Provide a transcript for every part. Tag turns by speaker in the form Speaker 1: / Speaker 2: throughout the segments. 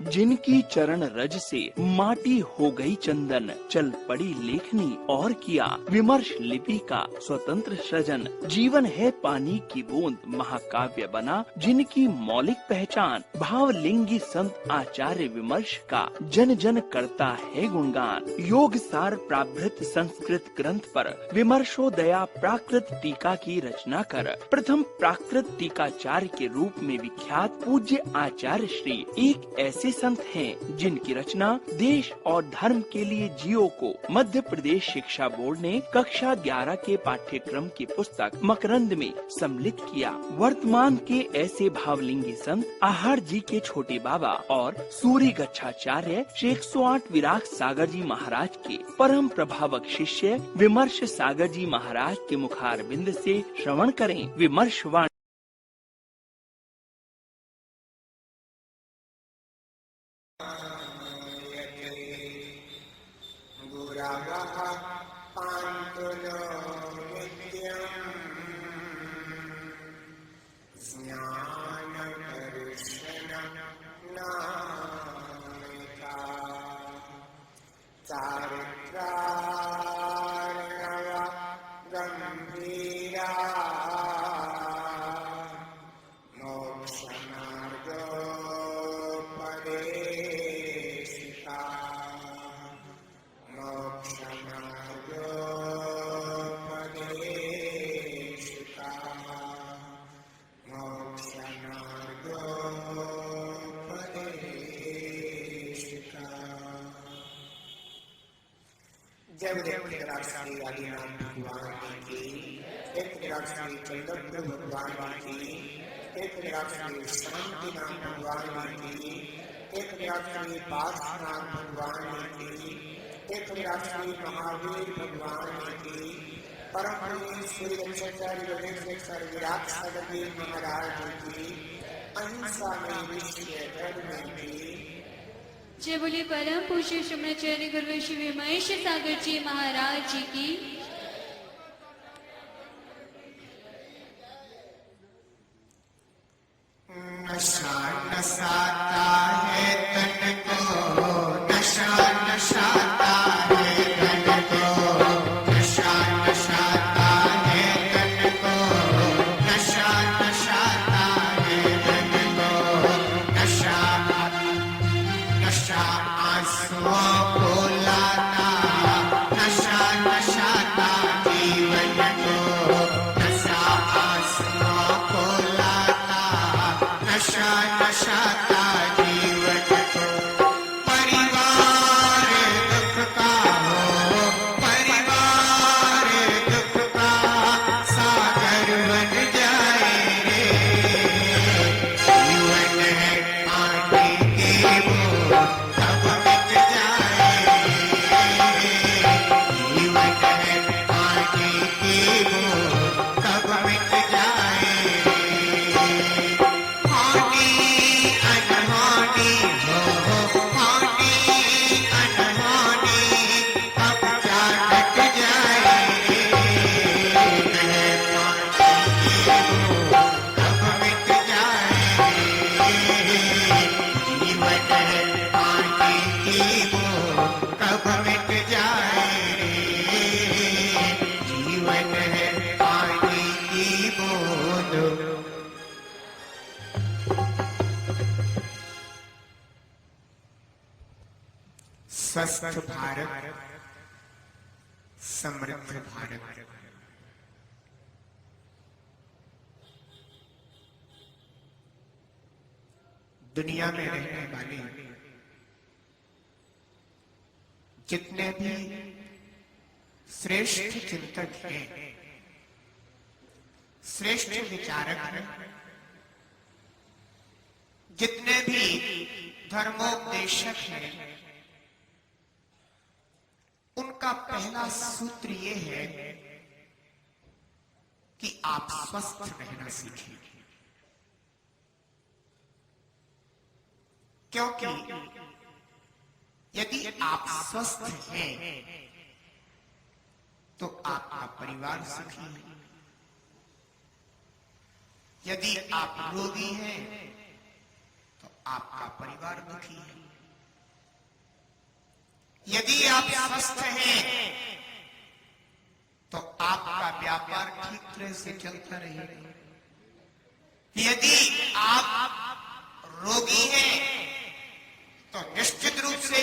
Speaker 1: जिनकी चरण रज से माटी हो गई चंदन, चल पड़ी लेखनी और किया विमर्श लिपि का स्वतंत्र सृजन। जीवन है पानी की बूंद महाकाव्य बना, जिनकी मौलिक पहचान भावलिंगी संत आचार्य विमर्श का जन जन करता है गुणगान। योग सार प्राभृत संस्कृत ग्रंथ पर विमर्शोदया प्राकृत टीका की रचना कर प्रथम प्राकृत टीकाचार्य के रूप में विख्यात पूज्य आचार्य श्री एक ऐसे संत हैं जिनकी रचना देश और धर्म के लिए जियो को मध्य प्रदेश शिक्षा बोर्ड ने कक्षा 11 के पाठ्यक्रम की पुस्तक मकरंद में सम्मिलित किया। वर्तमान के ऐसे भावलिंगी संत आहार जी के छोटे बाबा और सूरी गच्छाचार्य श्री 108 विराग सागर जी महाराज के परम प्रभावक शिष्य विमर्श सागर जी महाराज के मुखार बिंद से श्रवण करें। विमर्शवाणी।
Speaker 2: जब श्री आदिनाथ भगवान की, एक श्री चंद्रपुर भगवान की, एक श्री शांतिनाथ भगवान की, एक श्री पार्थनाथ भगवान की, एक श्री महावीर भगवान की, परम श्री गच्छाचार्य विराट सागर जी महाराज की, अहिंसा में विश्व धर्म की।
Speaker 3: जय बोले परम पूज्य श्रीमणाचार्य गुरु श्री विमर्श सागर जी महाराज जी की।
Speaker 2: नशा नसाता है तन को, नशा नसाता है तन को, नशा नसाता है तन को, नशा नसाता है तन को, नशा नशा आंसुओं को लाता, नशा नसाता जीवन को, नशा आंसुओं को लाता, नशा नसाता जीवन को। परिवार दुख का हो, परिवार दुख का सागर बन जाए रे। जीवन है पानी की बूंद कब मिट जाए, जीवन है पानी की बूंद कब मिट जाए। हानि अनहानि हो, हानि अनहानि कब क्या कट जाए, जीवन है पानी की बूंद कब मिट जाए, जीवन है पानी की बूंद कब मिट जाए, जीवन है पानी की बूंद। स्वस्थ भारत, समृद्ध भारत। दुनिया में रहने वाले जितने भी श्रेष्ठ चिंतक हैं, श्रेष्ठ विचारक हैं, जितने भी धर्मोपदेशक हैं, उनका पहला सूत्र ये है कि आप स्वस्थ रहना सीखें। क्योंकि यदि आप स्वस्थ हैं तो आपका परिवार सुखी है, यदि आप रोगी हैं तो आपका परिवार दुखी है। यदि आप स्वस्थ हैं तो आपका व्यापार ठीक तरह से चलता रहेगा। यदि आप रोगी हैं तो निश्चित रूप से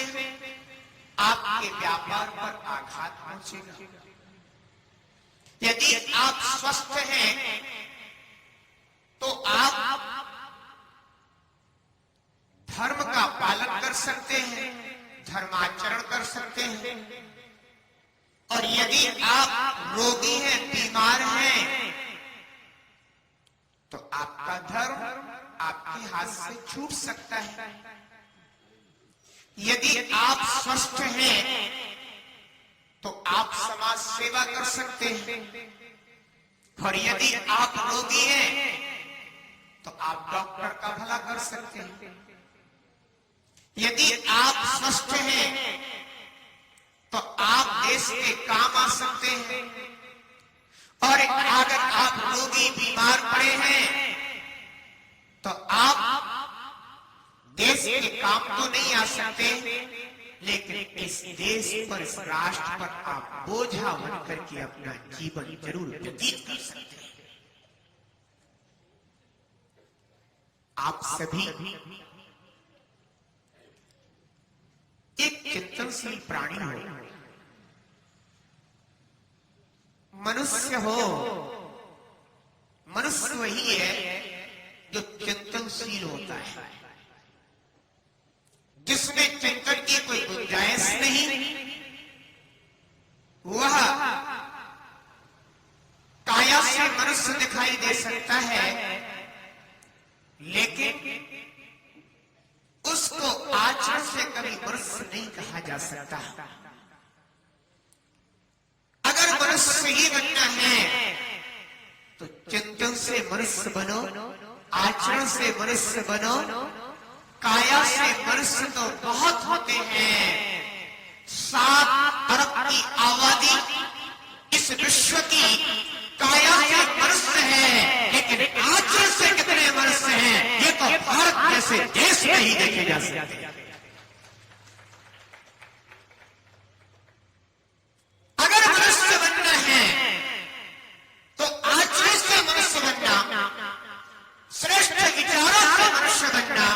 Speaker 2: आपके व्यापार पर आघात पहुंचेगा। यदि आप स्वस्थ हैं तो आप धर्म का पालन कर सकते हैं, धर्माचरण कर सकते हैं। और यदि आप रोगी हैं, बीमार हैं, तो आपका धर्म आपके हाथ से छूट सकता है। यदि आप स्वस्थ हैं तो आप समाज सेवा कर सकते हैं। और यदि आप रोगी हैं तो आप डॉक्टर का भला कर सकते हैं। यदि आप स्वस्थ हैं तो आप देश के काम आ सकते हैं। और अगर आप रोगी बीमार पड़े हैं तो आप देश के काम तो नहीं आ सकते, लेकिन इस देश पर, इस राष्ट्र पर आप बोझा बन करके अपना जीवन जरूर व्यतीत कर सकते हैं। आप सभी एक चिंतनशील प्राणी हो, मनुष्य हो। मनुष्य वही है जो चिंतनशील होता है, जिसमें चिंतन की कोई गुंजाइश नहीं। वह काया से मनुष्य दिखाई दे सकता है, लेकिन उसको आचरण से कभी मनुष्य नहीं कहा जा सकता। अगर मनुष्य ही बनना है तो चिंतन से मनुष्य बनो, आचरण से मनुष्य बनो। काया से मनुष्य तो बहुत होते हैं। 7 अरब की आबादी इस विश्व की काया से मनुष्य है, लेकिन आचरण से कितने मनुष्य हैं ये तो भारत जैसे देश में ही देखे जा सकते हैं। अगर मनुष्य बनना है तो आचरण से मनुष्य बनना, श्रेष्ठ विचारों से मनुष्य बनना,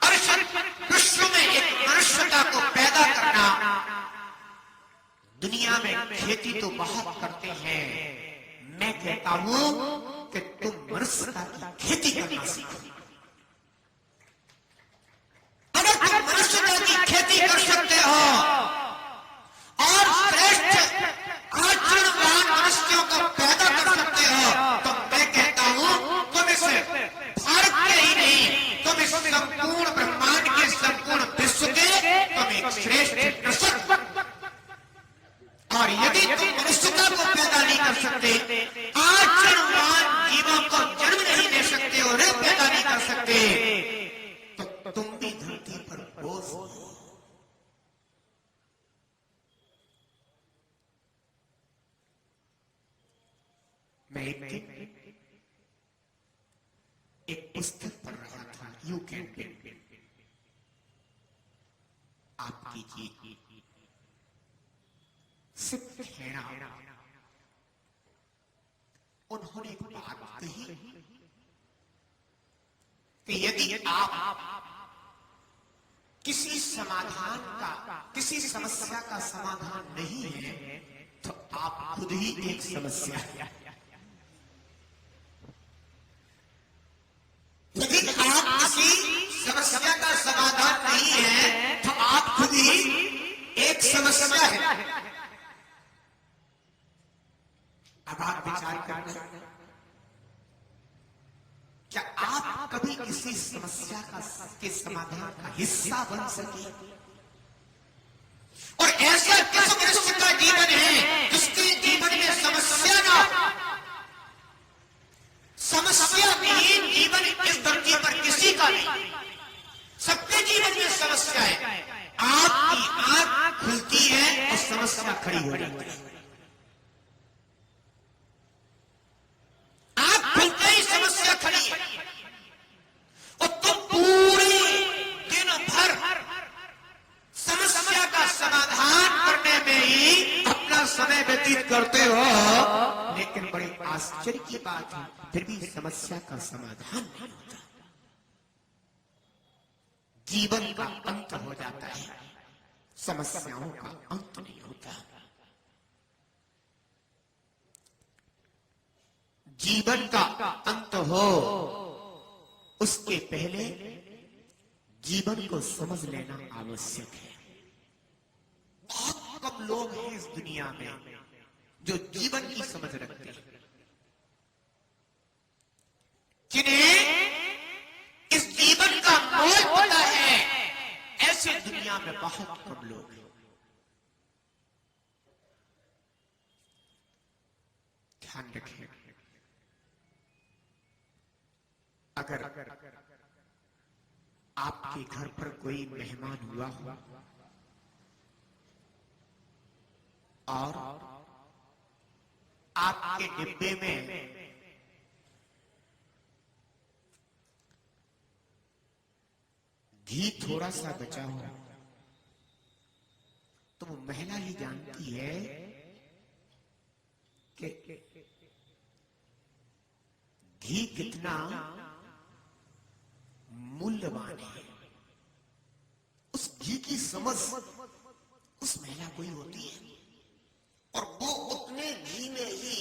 Speaker 2: और विश्व में एक मनुष्यता को पैदा करना। दुनिया में खेती तो बहुत करते हैं, मैं कहता हूं कि तुम मनुष्यता की खेती करना सीखो। अगर तुम मनुष्यता की खेती कर सकते हो और श्रेष्ठ आचरणवान मनुष्यों को पैदा कर सकते हो, तो मैं कहता हूं तुम इस भारत के ही नहीं, तुम इस संपूर्ण ब्रह्मांड के, संपूर्ण विश्व के तुम एक श्रेष्ठ कृषक। और यदि तुम मनुष्यता को पैदा नहीं कर सकते, आचरणवान जीवों को जन्म नहीं दे सकते और पैदा नहीं कर सकते, तो तुम भी धरती पर बोझ हो। मैं एक पुस्तक पढ़ रहा था, यू कैन बी, आपकी जी सिर्फ खेड़ा। उन्होंने एक बात कही कि यदि आप किसी समाधान का, किसी समस्या का समाधान नहीं है तो आप खुद ही एक समस्या है। यदि आप किसी समस्या का समाधान नहीं है तो आप खुद ही एक समस्या है। अब आप विचार करना, क्या आप कभी किसी समस्या के समाधान का हिस्सा बन सके? और ऐसा किस मनुष्य का जीवन है जिसके जीवन में समस्या ना हो? समस्या विहीन जीवन इस धरती पर किसी का नहीं। सबके जीवन में समस्या है। आपकी आंख खुलती है और समस्या खड़ी हो जाती है। आंख खुलते ही समस्या खड़ी है और तुम पूरी आश्चर्य की बात है, फिर भी समस्या का समाधान नहीं होता। जीवन का अंत हो जाता है, समस्याओं का अंत नहीं होता। जीवन का अंत हो उसके पहले जीवन को समझ लेना आवश्यक है। बहुत कम लोग हैं इस दुनिया में जो जीवन की समझ रखते हैं, जिन्हें इस जीवन का मोल पता है। ऐसे दुनिया में बहुत कम लोग हैं। ध्यान रखें, अगर आपके घर पर कोई मेहमान हुआ हो और आपके डिब्बे में घी थोड़ा सा बचा हो, तो वो महिला ही जानती है कि घी कितना मूल्यवान है। उस घी की समझ उस महिला को ही होती है, और वो उतने घी में ही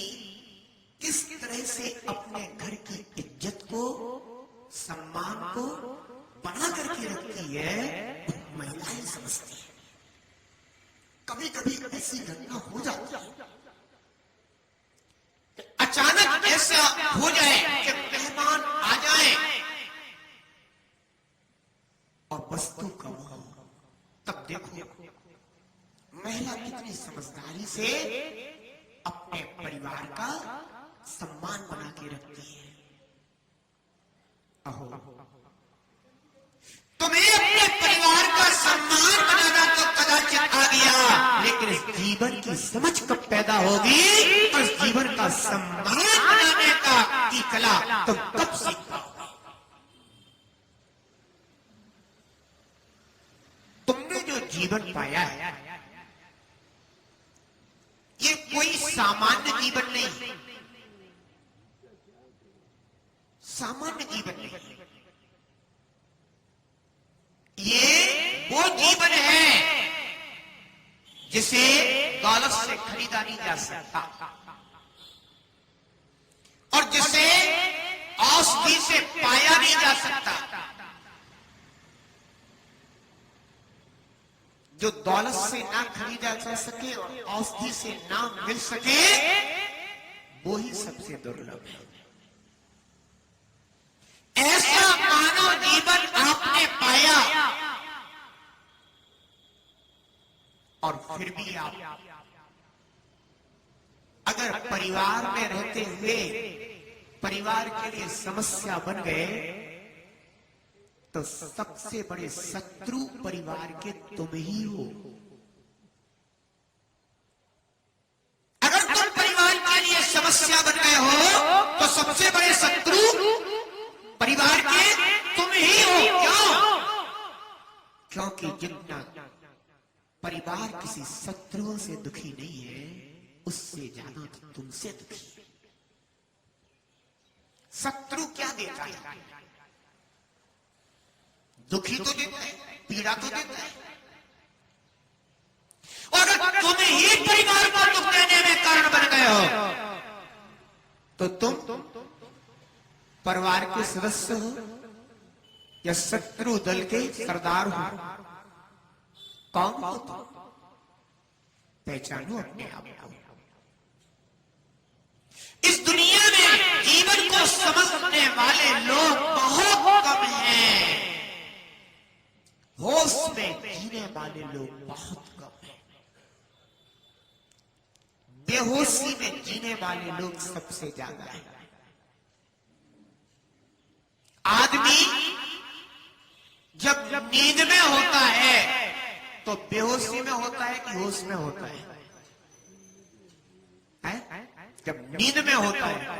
Speaker 2: किस तरह से अपने घर की इज्जत को, सम्मान को बना करके रखती है, महिला ही समझती है। कभी कभी ऐसी घटना हो जाती है, अचानक ऐसा हो जाए कि मेहमान आ जाए और वस्तु कम हो, तब देखो महिला कितनी समझदारी से अपने परिवार का सम्मान बना के रखती है। अहो, तुम्हें अपने परिवार का सम्मान बनाना तो कदाचित आ गया, लेकिन इस जीवन की समझ कब पैदा होगी और इस जीवन का सम्मान बनाने की कला तुम कब सीख पाओगे? तुमने जो जीवन पाया है ये कोई सामान्य जीवन नहीं, सामान्य जीवन नहीं, ये वो जीवन है जिसे दौलत से खरीदा नहीं जा सकता और जिसे औषधि से पाया नहीं जा सकता। जो दौलत से ना खरीदा जा सके और औषधि से ना मिल सके, वो ही सबसे दुर्लभ है। ऐसा मानव जीवन आपने पाया और फिर भी आप अगर परिवार में रहते हुए परिवार के लिए समस्या बन गए, तो सबसे बड़े शत्रु परिवार के तुम ही हो। अगर तुम परिवार के लिए समस्या बन गए हो तो सबसे बड़े शत्रु परिवार के तुम ही हो। क्यों? क्योंकि जितना परिवार किसी शत्रुओं से दुखी नहीं है, उससे ज्यादा तो तुमसे दुखी है। शत्रु क्या देता है? दुखी तो देता है, पीड़ा तो देता है। और अगर तुम ही परिवार को दुख देने में कारण बन गए हो, तो तुम परिवार के सदस्य हो या शत्रु दल के सरदार हो? कौन हो तुम? पहचानो अपने आप को। इस दुनिया में जीवन को समझने वाले लोग बहुत कम हैं, होश में जीने वाले लोग बहुत कम हैं, बेहोशी में जीने वाले लोग सबसे ज्यादा हैं। आदमी जब नींद में होता है तो बेहोशी में होता है कि होश में होता है? जब नींद में होता है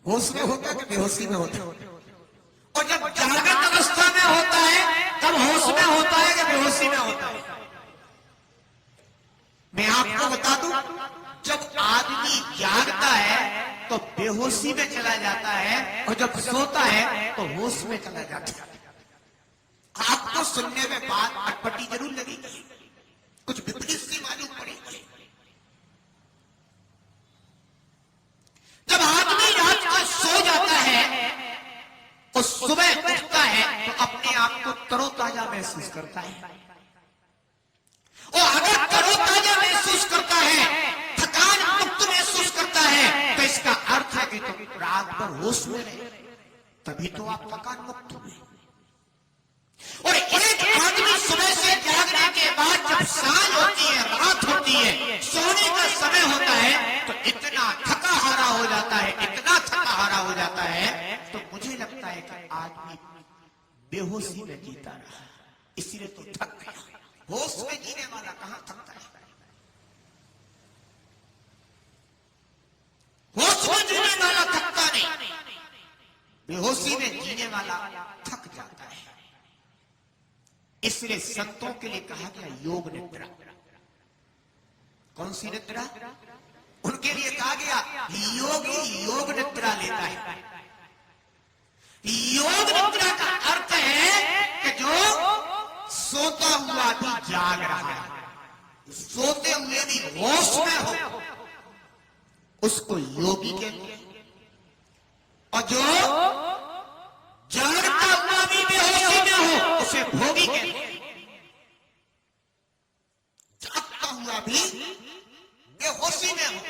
Speaker 2: होश में होता है कि बेहोशी में होता है? और जब जागृत अवस्था में होता है तब होश में होता है कि बेहोशी में होता है? मैं आपको बता दूं, जब आदमी तो बेहोशी में चला जाता है, और जब सोता है तो होश में चला जाता है। आपको सुनने में बात अटपटी जरूर लगेगी, कुछ विपरीत सी मालूम पड़ेगी। जब आदमी रात को सो जाता है और सुबह उठता है तो अपने आप को तरोताजा महसूस करता है, और अगर तरोताजा महसूस करता है, थकान मुक्त महसूस करता है, तो इसका अर्थ है कि तुम रात भर होश में रहे, तभी तो आप थकान मुक्त हुए। और एक आदमी सुबह से जागने के बाद जब सांझ होती है, रात होती है, सोने का समय होता है, तो इतना थका हारा हो जाता है, इतना थका हारा हो जाता है, तो मुझे लगता है कि आदमी बेहोशी में जीता रहा, इसीलिए तो थक गया। होश में जीने वाला कहां थकता है? होश में जीने वाला थकता नहीं, बेहोशी में जीने वाला थक जाता है। इसलिए संतों के लिए कहा गया योग निद्रा। कौन सी निद्रा? उनके लिए कहा गया योगी योग निद्रा लेता है। योग निद्रा का अर्थ है कि जो सोता हुआ भी जाग रहा है, सोते हुए भी होश में हो, उसको योगी कहते हैं। और जो जागता हुआ भी बेहोशी में हो, उसे भोगी कहते हैं। जागता हुआ भी बेहोशी में हो,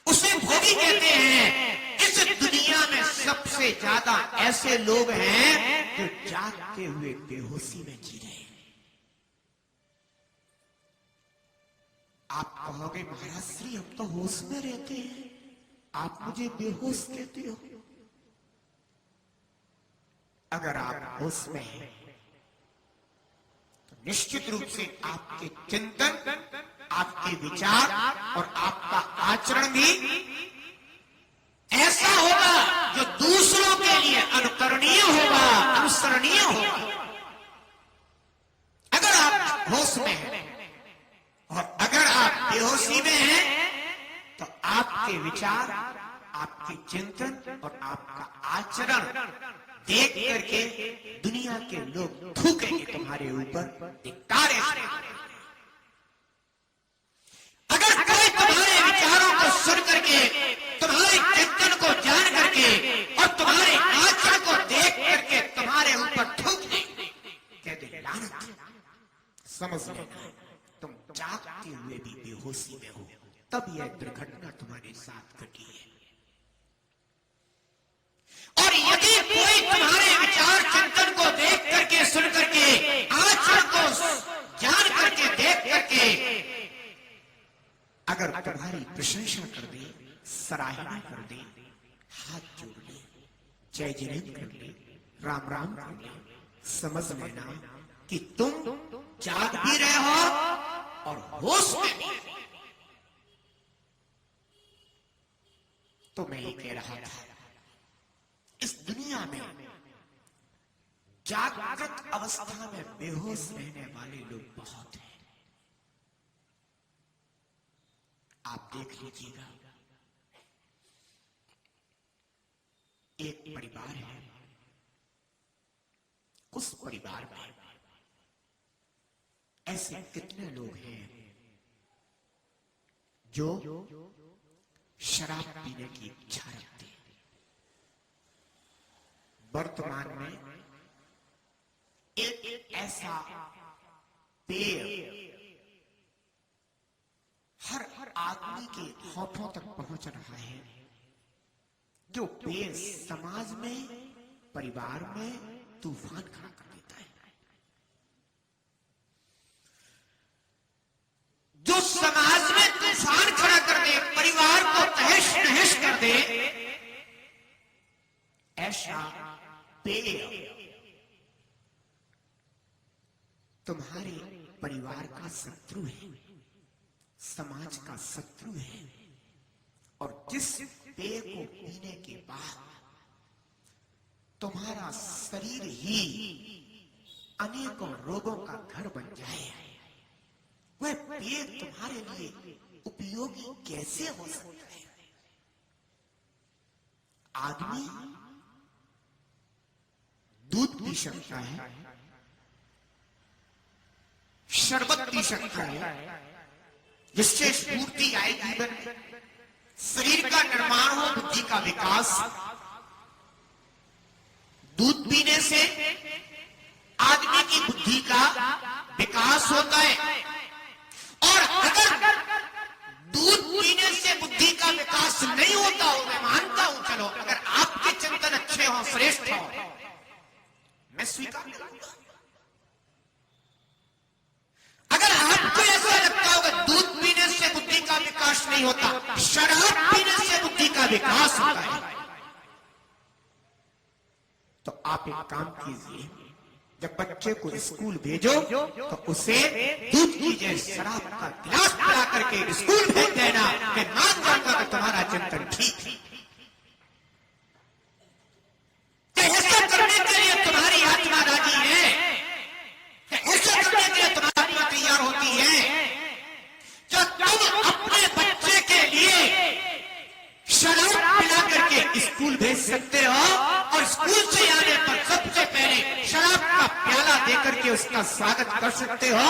Speaker 2: उसे भोगी कहते हैं। इस दुनिया में सबसे ज्यादा ऐसे लोग हैं जो जागते हुए बेहोशी में जी रहे हैं। आप कहोगे महाराज श्री हम तो होश में रहते हैं, आप मुझे बेहोश कहते हो। अगर आप होश में हैं तो निश्चित रूप से आपके चिंतन, आपके विचार और आपका आचरण भी ऐसा होगा जो दूसरों के लिए अनुकरणीय होगा, अनुसरणीय होगा। अगर आप होश में हैं और अगर आप बेहोशी में हैं तो आपके विचार, आपके चिंतन और आपका आचरण देख करके दुनिया के लोग थूकेंगे तुम्हारे ऊपर, धिक्कार है। अगर कोई तुम्हारे विचारों को सुन करके, तुम्हारे चिंतन को जान करके और तुम्हारे आचरण को देख करके तुम्हारे ऊपर थूक दे, कहते लानत, समझ लेना तुम जागते हुए भी बेहोशी में हो, तब यह दुर्घटना तुम्हारे साथ घटी है। और यदि कोई तुम्हारे विचार चिंतन को देख करके, सुन करके, आचरण को जान करके, देख करके अगर तुम्हारी प्रशंसा कर दे, सराहना कर दे, हाथ जोड़ ले, जय जय कर ले, राम राम कर ले, समझ लेना कि तुम जाग भी रहे हो और होश में भी। तो मैं ये कह रहा था, इस दुनिया में जागृत अवस्था में बेहोश रहने वाले लोग बहुत हैं। आप देख लीजिएगा, एक परिवार है, उस परिवार में ऐसे कितने लोग हैं जो शराब पीने की इच्छा रखते हैं। वर्तमान में एक ऐसा पेय हर आदमी के होठों तक पहुंच रहा है, जो पेय समाज में, परिवार में तूफान खड़ा कर देता है। जो समाज में तूफान खड़ा कर दे, परिवार को तहस नहस कर दे, ऐसा पेय तुम्हारे परिवार का शत्रु है, समाज का शत्रु है। और जिस पेय को पीने के बाद तुम्हारा शरीर ही अनेकों रोगों का घर बन जाए, वह पेय तुम्हारे लिए उपयोगी कैसे हो सकता है? आदमी दूध पी सकता है, शरबत पी सकता है, जिससे स्फूर्ति आए जीवन, शरीर का निर्माण हो, बुद्धि का विकास। दूध पीने से आदमी की बुद्धि का विकास होता है। और अगर दूध पीने से बुद्धि का विकास नहीं होता हो, मैं मानता हूं, चलो अगर आपके चिंतन अच्छे हों, श्रेष्ठ हों, मैं स्वीकार करूंगा। अगर आपको ऐसा लगता होगा दूध पीने से बुद्धि का विकास नहीं होता, शराब पीने से बुद्धि का विकास होता है, तो आप एक काम कीजिए, जब बच्चे को स्कूल भेजो तो उसे दूध की जगह शराब का गिलास पिला करके स्कूल भेज देना। मैं मान जाऊंगा कि तुम्हारा चिंतन ठीक है। ऐसा करने के लिए तुम्हारी आत्मा राजी है, ऐसा करने के लिए तुम्हारी आत्मा तैयार होती है। जब तुम अपने बच्चे के लिए शराब पिला करके स्कूल भेज सकते हो और स्कूल से आने पर सबसे पहले शराब का प्याला देकर के उसका स्वागत कर सकते हो,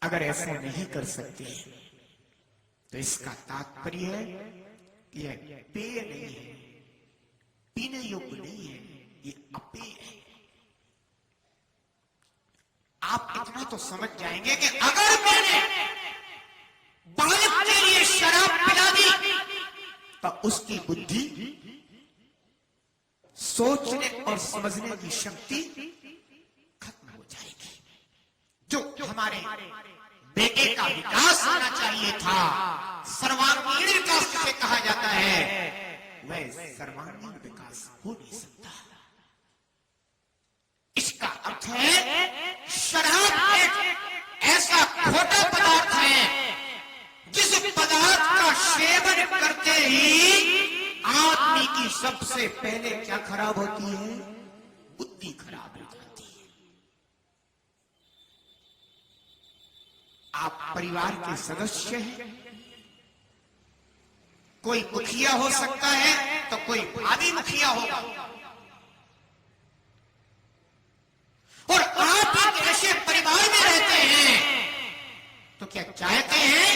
Speaker 2: अगर ऐसा नहीं कर सकते तो इसका तात्पर्य है यह पेय नहीं है, पीने योग्य नहीं है, ये अपेय है। आप इतना तो समझ जाएंगे कि अगर मैंने बालक के लिए शराब पिला दी तो उसकी बुद्धि, सोचने और समझने की शक्ति खत्म हो जाएगी। जो हमारे बेटे का विकास होना चाहिए था, सर्वांगीण विकास जिसे कहा जाता है, वह सर्वांगीण विकास हो नहीं सकता। इसका अर्थ है शराब एक ऐसा खोटा पदार्थ है जिस पदार्थ का सेवन करते ही आदमी की सबसे पहले क्या खराब होती है? बुद्धि खराब हो जाती है। आप परिवार के सदस्य हैं, कोई मुखिया हो सकता है तो कोई भाभी मुखिया होगा, और आप एक ऐसे परिवार में रहते हैं तो क्या चाहते हैं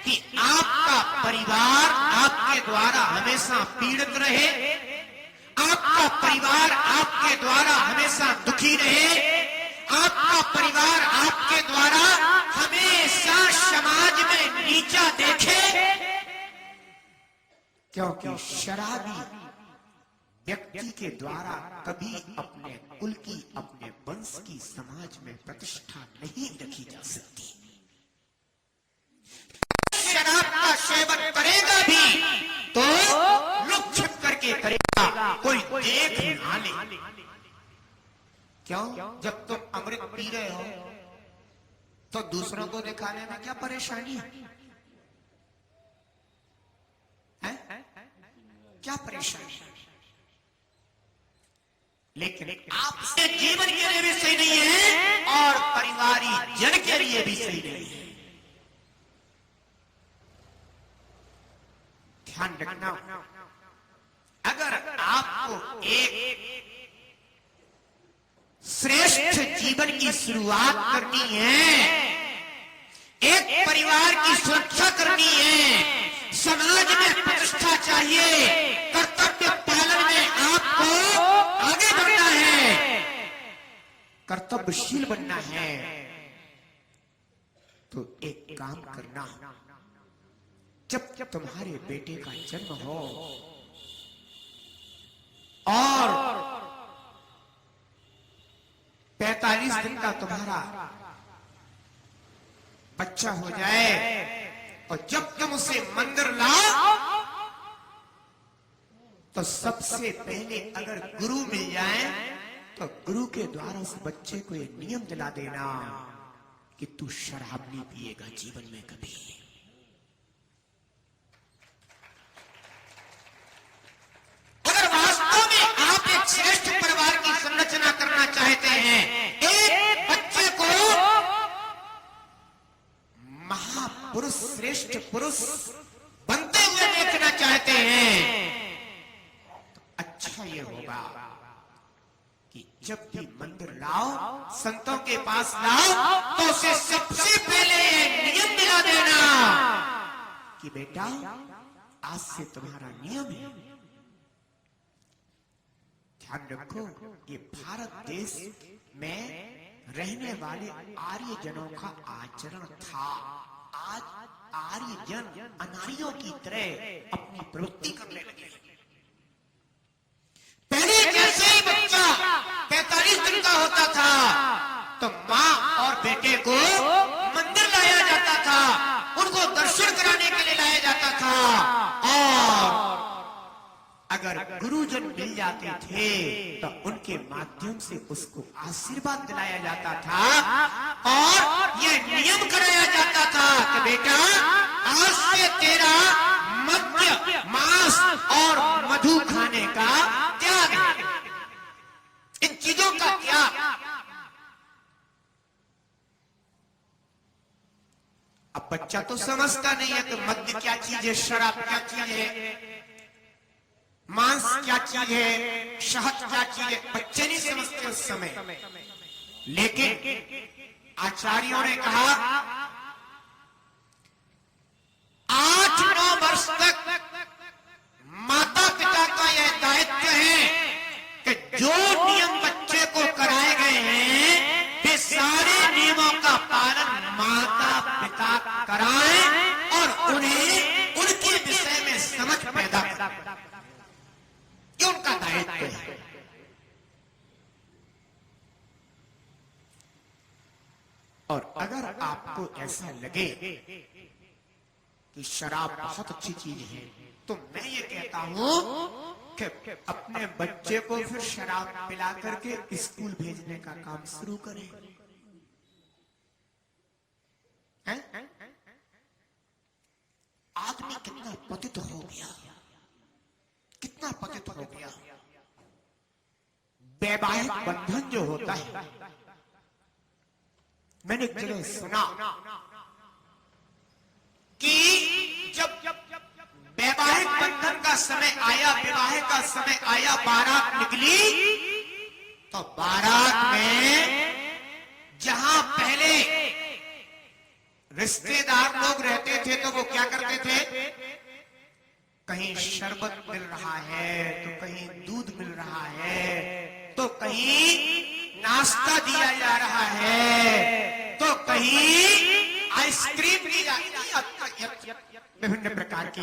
Speaker 2: कि आपका परिवार आपके द्वारा हमेशा पीड़ित रहे, आपका परिवार आपके द्वारा हमेशा दुखी रहे, आपका परिवार आपके द्वारा हमेशा समाज में नीचा देखे? क्योंकि शराबी व्यक्ति के द्वारा कभी अपने कुल की, अपने वंश की समाज में प्रतिष्ठा नहीं रखी जा सकती। शराब का सेवन करेगा भी तो लुक छिप करके करेगा, कोई देख ना ले। क्यों? जब तुम अमृत पी रहे हो तो दूसरों को दिखाने में क्या परेशानी है? क्या परेशानी है? लेकिन आपसे जीवन के लिए भी सही नहीं है और परिवारी जन के लिए भी सही नहीं है। ध्यान रखना, अगर आपको एक श्रेष्ठ जीवन की शुरुआत करनी है, एक परिवार की सुरक्षा करनी है, समाज में प्रतिष्ठा चाहिए, कर्तव्य पालन में आपको आगे बढ़ना है, कर्तव्यशील बनना है, तो एक काम करना, जब तुम्हारे बेटे का जन्म हो और 45 दिन का तुम्हारा बच्चा हो जाए और जब तुम उसे मंदिर लाओ तो सबसे पहले अगर गुरु मिल जाए तो गुरु के द्वारा उस बच्चे को ये नियम दिला देना कि तू शराब नहीं पिएगा जीवन में कभी। अगर वास्तव में आप एक श्रेष्ठ परिवार की संरचना करना चाहते हैं, एक बच्चे को महापुरुष, श्रेष्ठ पुरुष बन अच्छा ये होगा कि जब भी मंदिर लाओ, संतों के पास लाओ, तो उसे सबसे पहले नियम दिला देना कि बेटा आज से तुम्हारा नियम है। ध्यान रखो, ये भारत देश में रहने वाले आर्य जनों का आचरण था। आज आर्य जन अनार्यों की तरह अपनी प्रवृत्ति करने लगे। पहले जैसे ही बच्चा 45 दिन का होता था तो माँ और बेटे को मंदिर लाया जाता था, उनको दर्शन कराने के लिए लाया जाता था, और अगर गुरुजन मिल जाते थे तो उनके माध्यम से उसको आशीर्वाद दिलाया जाता था और यह नियम कराया जाता था कि बेटा आज से तेरा मद्य, मांस और मधु खाने का त्याग है, इन चीजों का त्याग। अब बच्चा तो समझता नहीं है कि मद्य क्या चीज है, शराब क्या चीज है, मांस क्या चीज है, शहद क्या चीज है, बच्चे नहीं समझते उस समय। लेकिन आचार्यों ने कहा 8-9 वर्ष तक माता पिता का यह दायित्व है कि जो नियम बच्चे को कराए गए हैं वे सारे नियमों का पालन माता पिता कराएं और उन्हें उनके विषय में समझ पैदा करें, उनका दायित्व है। और अगर आपको ऐसा लगे कि शराब बहुत अच्छी चीज है तो मैं ये कहता हूं कि अपने बच्चे को फिर शराब पिला करके स्कूल भेजने का काम शुरू करें। आदमी कितना पतित हो गया, कितना पतित हो गया। वैवाहिक बंधन जो होता है, मैंने एक जगह सुना कि जब वैवाहिक बंधन का समय आया, विवाह का समय आया, बारात निकली, तो बारात में जहां पहले रिश्तेदार लोग रहते थे तो वो क्या करते थे, कहीं शरबत मिल रहा है तो कहीं दूध मिल रहा है, तो कहीं नाश्ता दिया जा रहा है, तो कहीं आइसक्रीम दी जा रही है, विभिन्न प्रकार की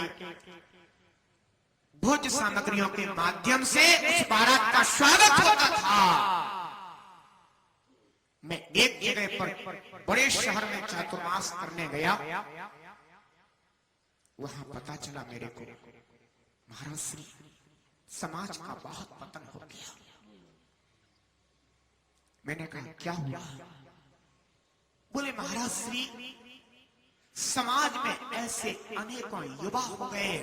Speaker 2: भोज्य सामग्रियों के माध्यम से उस बारात का स्वागत होता था। मैं एक जगह पर बड़े शहर में चातुर्मास करने गया, वहां पता चला मेरे को महाराज श्री समाज का बहुत पतन हो गया। मैंने कहा क्या हुआ? बोले महाराज श्री समाज में ऐसे अनेकों युवा हो गए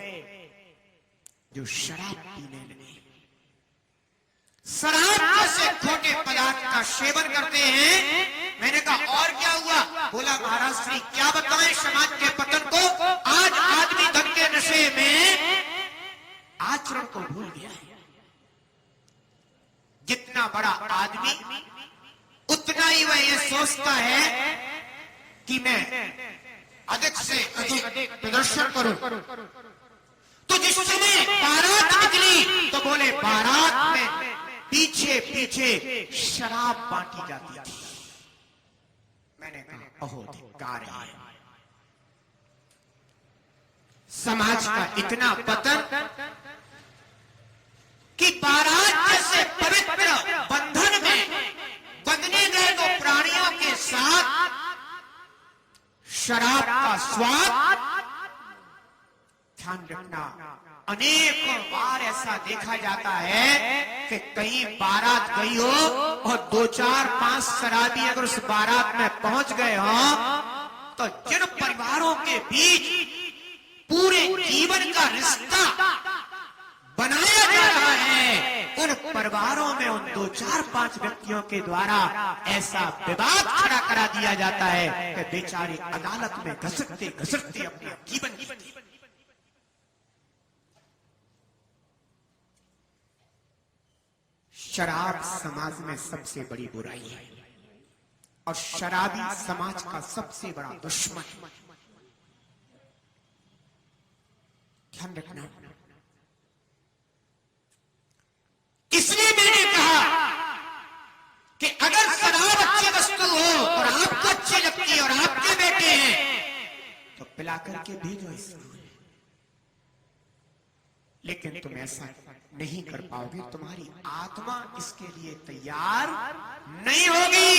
Speaker 2: जो शराब पीने लगे, शराब जैसे खोटे पदार्थ का सेवन करते हैं। मैंने कहा और क्या हुआ? बोला महाराज श्री क्या बताएं समाज के पतन को। आज आदमी धन के नशे में आचरण को भूल गया है। जितना बड़ा आदमी उतना ही वह ये सोचता है कि मैं अधिक से अधिक प्रदर्शन करूं। तो जिस समय बारात निकली तो बोले बारात में पीछे पीछे शराब बांटी जाती थी। मैंने कहा अहो धिक्कार है, समाज का इतना पतन कि बारात जैसे पवित्र बंधन में बंधने गए तो प्राणियों के साथ शराब का स्वाद। ध्यान रखना, अनेकों बार ऐसा देखा जाता है कि कहीं बारात गई हो और 2-4-5 शराबी अगर उस बारात में पहुंच गए हो तो जिन परिवारों के बीच पूरे जीवन का रिश्ता बनाया जा रहा है उन परिवारों में उन 2-4-5 व्यक्तियों के द्वारा ऐसा विवाद खड़ा करा दिया जाता है कि बेचारे अदालत में घसटते घसटते अपना जीवन शराब समाज में सबसे बड़ी बुराई है और शराबी समाज का सबसे बड़ा दुश्मन। ध्यान रखना। इसलिए मैंने कहा कि अगर शराब अच्छी वस्तु हो और आपको अच्छी लगती है और आपके बेटे हैं तो पिला करके भेजो इसको, लेकिन तुम ऐसा नहीं कर पाओगे, तुम्हारी आत्मा इसके लिए तैयार नहीं होगी।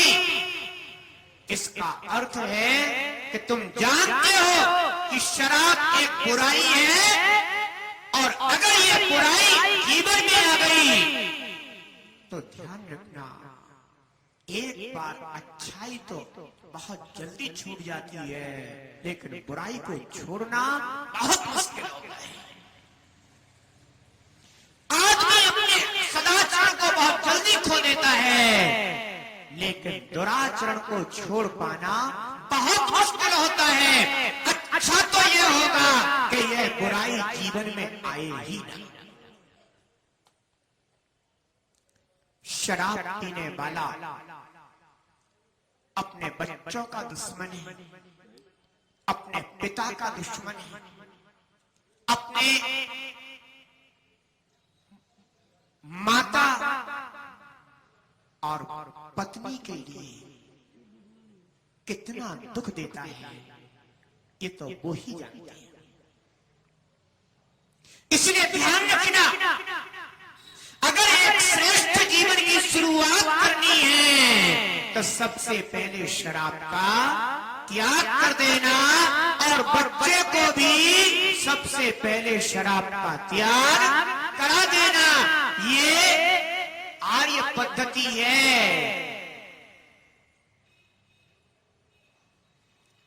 Speaker 2: इसका अर्थ है कि तुम जानते हो कि शराब एक बुराई है और अगर ये बुराई जीवन में आ गई तो ध्यान रखना, एक बार अच्छाई तो बहुत जल्दी छूट जाती है, लेकिन बुराई को छोड़ना बहुत मुश्किल होता है। आदमी अपने सदाचार को बहुत जल्दी खो देता है, लेकिन दुराचरण को छोड़ पाना बहुत मुश्किल होता है। अच्छा तो यह होगा कि यह बुराई जीवन में आए ही नहीं। शराब पीने वाला अपने बच्चों का दुश्मन है, अपने पिता का दुश्मन है, अपने माता और पत्नी के लिए कितना दुख देता है ये तो वो ही जानते हैं। इसलिए ध्यान रखना, अगर एक श्रेष्ठ जीवन की शुरुआत करनी है तो सबसे पहले शराब का त्याग कर देना और बच्चे को भी सबसे पहले शराब का त्याग करा देना। ये आर्य पद्धति है।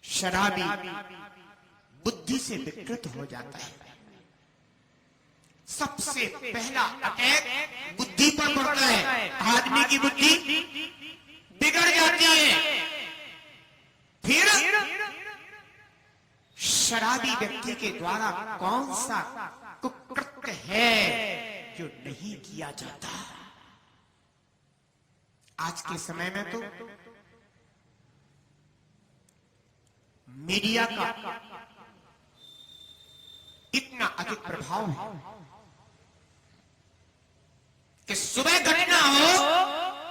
Speaker 2: शराबी बुद्धि से विकृत हो जाता है। सबसे पहला अटैक बुद्धि पर पड़ता है, आदमी की बुद्धि बिगड़ जाती है। फिर शराबी व्यक्ति के द्वारा कौन सा कुकृत्य है जो नहीं किया जाता। आज के समय में तो मीडिया का इतना अधिक प्रभाव है कि सुबह घटना हो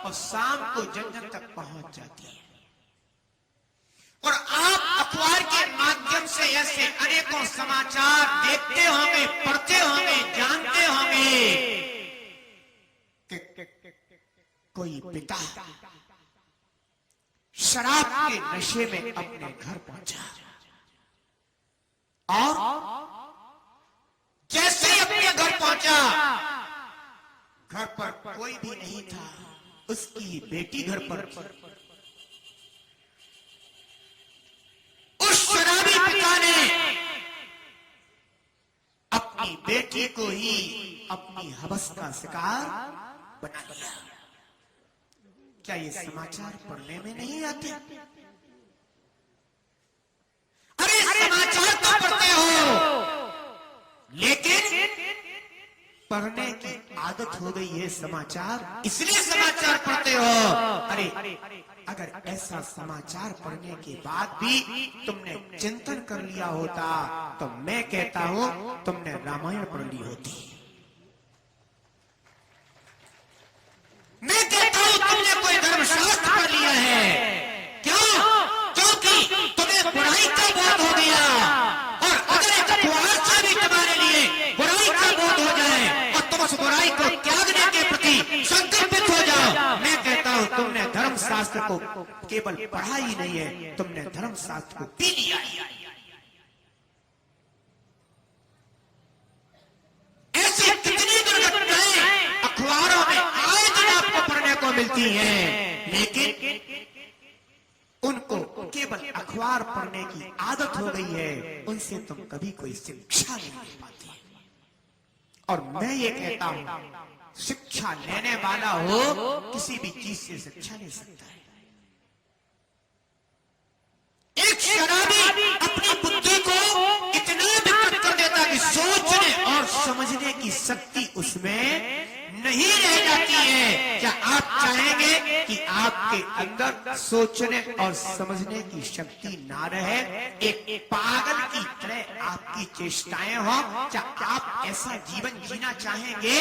Speaker 2: और शाम को जन जन तक पहुंच जाती है। और आप अखबार के माध्यम से ऐसे अनेकों समाचार देखते होंगे, पढ़ते होंगे, जानते होंगे कि कोई पिता शराब के नशे में अपने घर पहुंचा और जैसे ही अपने घर पहुंचा, घर पर कोई भी नहीं था, उसकी बेटी घर पर। उस शराबी पिता ने अपनी बेटी को ही अपनी हवस का शिकार बना लिया। क्या ये समाचार पढ़ने में नहीं आते? अरे समाचार तो पढ़ते हो, लेकिन पढ़ने की आदत हो गई है समाचार, इसलिए समाचार पढ़ते हो। अरे अगर ऐसा समाचार पढ़ने के बाद भी तुमने चिंतन कर लिया होता तो मैं कहता हूं तुमने रामायण पढ़ ली होती। मैं कहता हूं तुमने कोई धर्मशास्त्र पढ़ लिया है। क्यों? क्योंकि तुम्हें बुराई का बोध हो गया। और अगर एक अखबार से भी तुम्हारे लिए बुराई का बोध हो जाए और तुम उस बुराई को त्यागने के प्रति संकल्पित हो जाओ, मैं कहता हूं तुमने धर्मशास्त्र को केवल पढ़ा ही नहीं है, तुमने धर्मशास्त्र को पी लिया है। ऐसी कितनी दुर्घटनाएं अखबारों में आए दिन आपको पढ़ने को मिलती हैं, लेकिन उनको केवल अखबार पढ़ने की आदत हो गई है, उनसे तुम कभी कोई शिक्षा नहीं ले पाते। और मैं ये कहता हूं शिक्षा लेने वाला हो किसी भी चीज से शिक्षा ले सकता है। एक शराबी अपनी बुद्धि को इतना विकृत कर देता कि सोचने और समझने की शक्ति उसमें नहीं रह जाती है। क्या आप चाहेंगे कि आपके अंदर सोचने और समझने की शक्ति ना रहे, एक पागल की तरह आपकी चेष्टाएं हो? क्या आप ऐसा जीवन जीना चाहेंगे?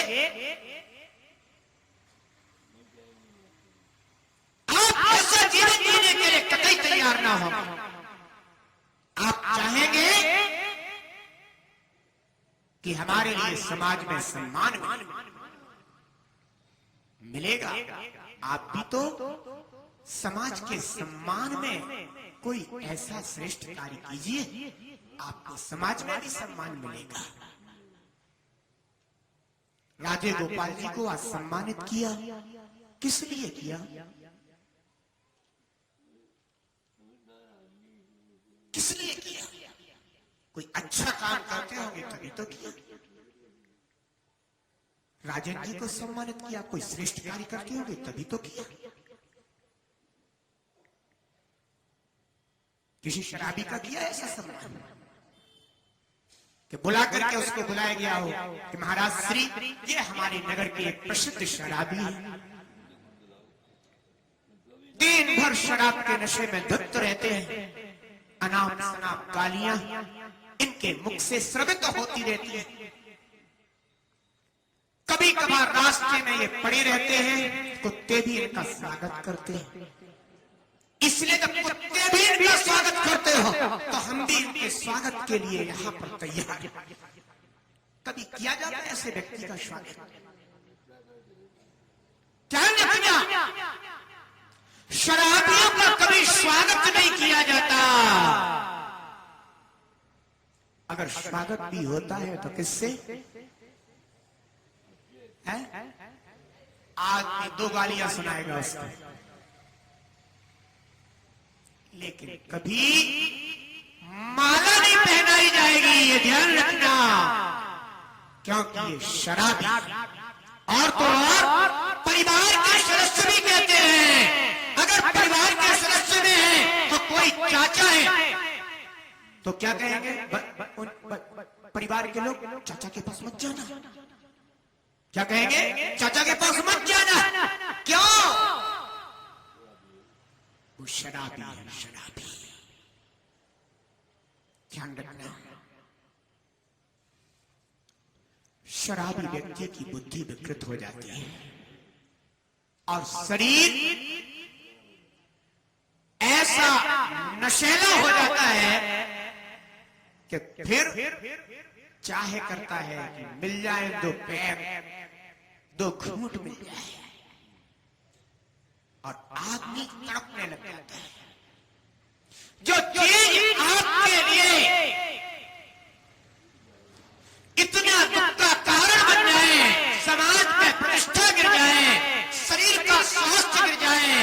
Speaker 2: आप ऐसा जीवन जीने के लिए कतई तैयार ना हो। आप चाहेंगे कि हमारे लिए समाज में सम्मान मिलेगा। आप भी तो समाज के सम्मान में कोई ऐसा श्रेष्ठ कार्य कीजिए, आपको समाज में भी सम्मान मिलेगा। राजे गोपाल जी को आज सम्मानित किया, किस लिए किया? किस लिए किया? कोई अच्छा काम करते होंगे तभी तो किया। राजन जी को सम्मानित किया, कोई श्रेष्ठ कार्य करते होंगे तभी तो किया। किसी शराबी का किया ऐसा सम्मान कि बुला करके उसको बुलाया गया हो कि महाराज श्री, ये हमारे नगर के एक प्रसिद्ध शराबी हैं, दिन भर शराब के नशे में धुत रहते हैं, अनाप शनाप गालियां इनके मुख से स्रवित होती रहती है। कभी कभार रास्ते में ये पड़े रहते हैं, कुत्ते भी इनका स्वागत करते हैं। इसलिए जब कुत्ते भी इनका स्वागत करते हो तो हम भी इनके स्वागत के लिए यहाँ पर तैयार हैं। कभी किया जाता है ऐसे व्यक्ति का स्वागत? क्या किया? शराबियों का कभी स्वागत नहीं किया जाता। अगर स्वागत भी होता है तो किससे है? आज भी 2 गालियां सुनाएगा उसको, लेकिन कभी माला नहीं पहनाई जाएगी, ये ध्यान रखना, क्योंकि ये शराबी और तो और परिवार के सदस्य भी कहते हैं। अगर परिवार के सदस्य में है तो कोई चाचा है तो क्या कहेंगे? परिवार के लोग चाचा के पास मत जाना। क्या कहेंगे? चाचा के पास मत जाना। क्यों? वो शराबी है, शराबी। ध्यान रखना, शराबी व्यक्ति की बुद्धि विकृत हो जाती है और शरीर ऐसा नशेला हो जाता है कि फिर चाहे करता है कि मिल जाए 2 पैर, 2 घूंट मिल जाए और आदमी तड़पने लग जाता है। जो चीज आपके लिए इतना दुख का कारण बन जाए, समाज में प्रतिष्ठा गिर जाए, शरीर का स्वास्थ्य गिर जाए,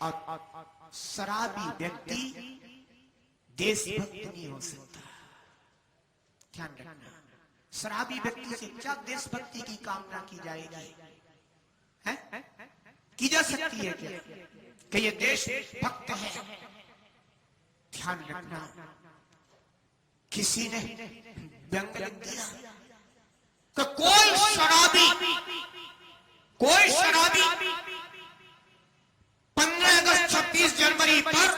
Speaker 2: और शराबी व्यक्ति देशभक्त नहीं हो सकता। ध्यान रखना, शराबी व्यक्ति से क्या देशभक्ति की कामना की जाएगी? है? की जा सकती है क्या कि ये देश भक्त है? ध्यान रखना, किसी ने व्यंग लिख दिया कि कोई शराबी 15 अगस्त 26 जनवरी पर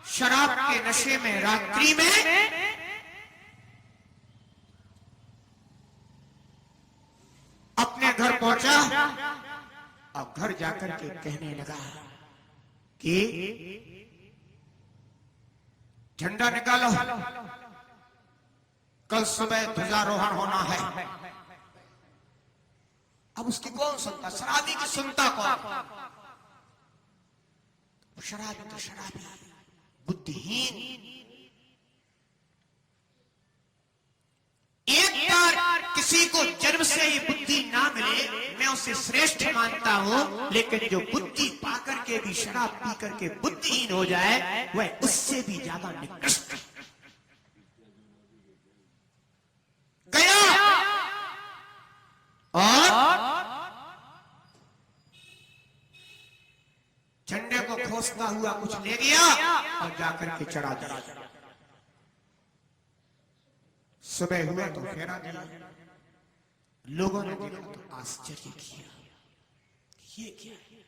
Speaker 2: शराब के नशे में रात्रि में अपने घर पहुंचा और घर जाकर के कहने लगा कि झंडा निकालो, कल सुबह ध्वजारोहण होना है। अब उसकी कौन सुनता? शराबी की सुनता कौन? शराबी तो शराबी, बुद्धिहीन। एक बार किसी को जन्म से ही बुद्धि ना मिले, मैं उसे श्रेष्ठ मानता हूं, लेकिन जो बुद्धि पाकर के भी शराब पी करके बुद्धिहीन हो जाए, वह उससे भी ज्यादा निकृष्ट गया। और झंडे को खोसता हुआ कुछ ले गया और जाकर के चढ़ा दिया। सुबह हुआ तो फेरा दिया, लोगों ने देखा तो आश्चर्य किया, ये क्या है?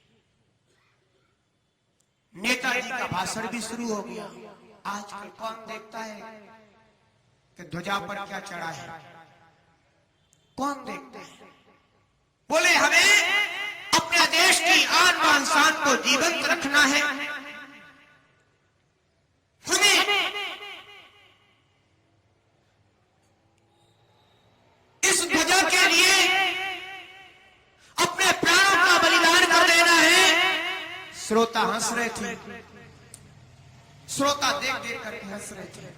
Speaker 2: नेताजी का भाषण भी शुरू हो गया। आजकल कौन देखता है कि ध्वजा पर क्या चढ़ा है? कौन देखता है? बोले हमें अपने देश की आन बान शान को जीवंत रखना है, हमें इस ध्वजा के लिए अपने प्राणों का बलिदान कर देना है। श्रोता हंस रहे थे, श्रोता देख देख करके हंस रहे थे।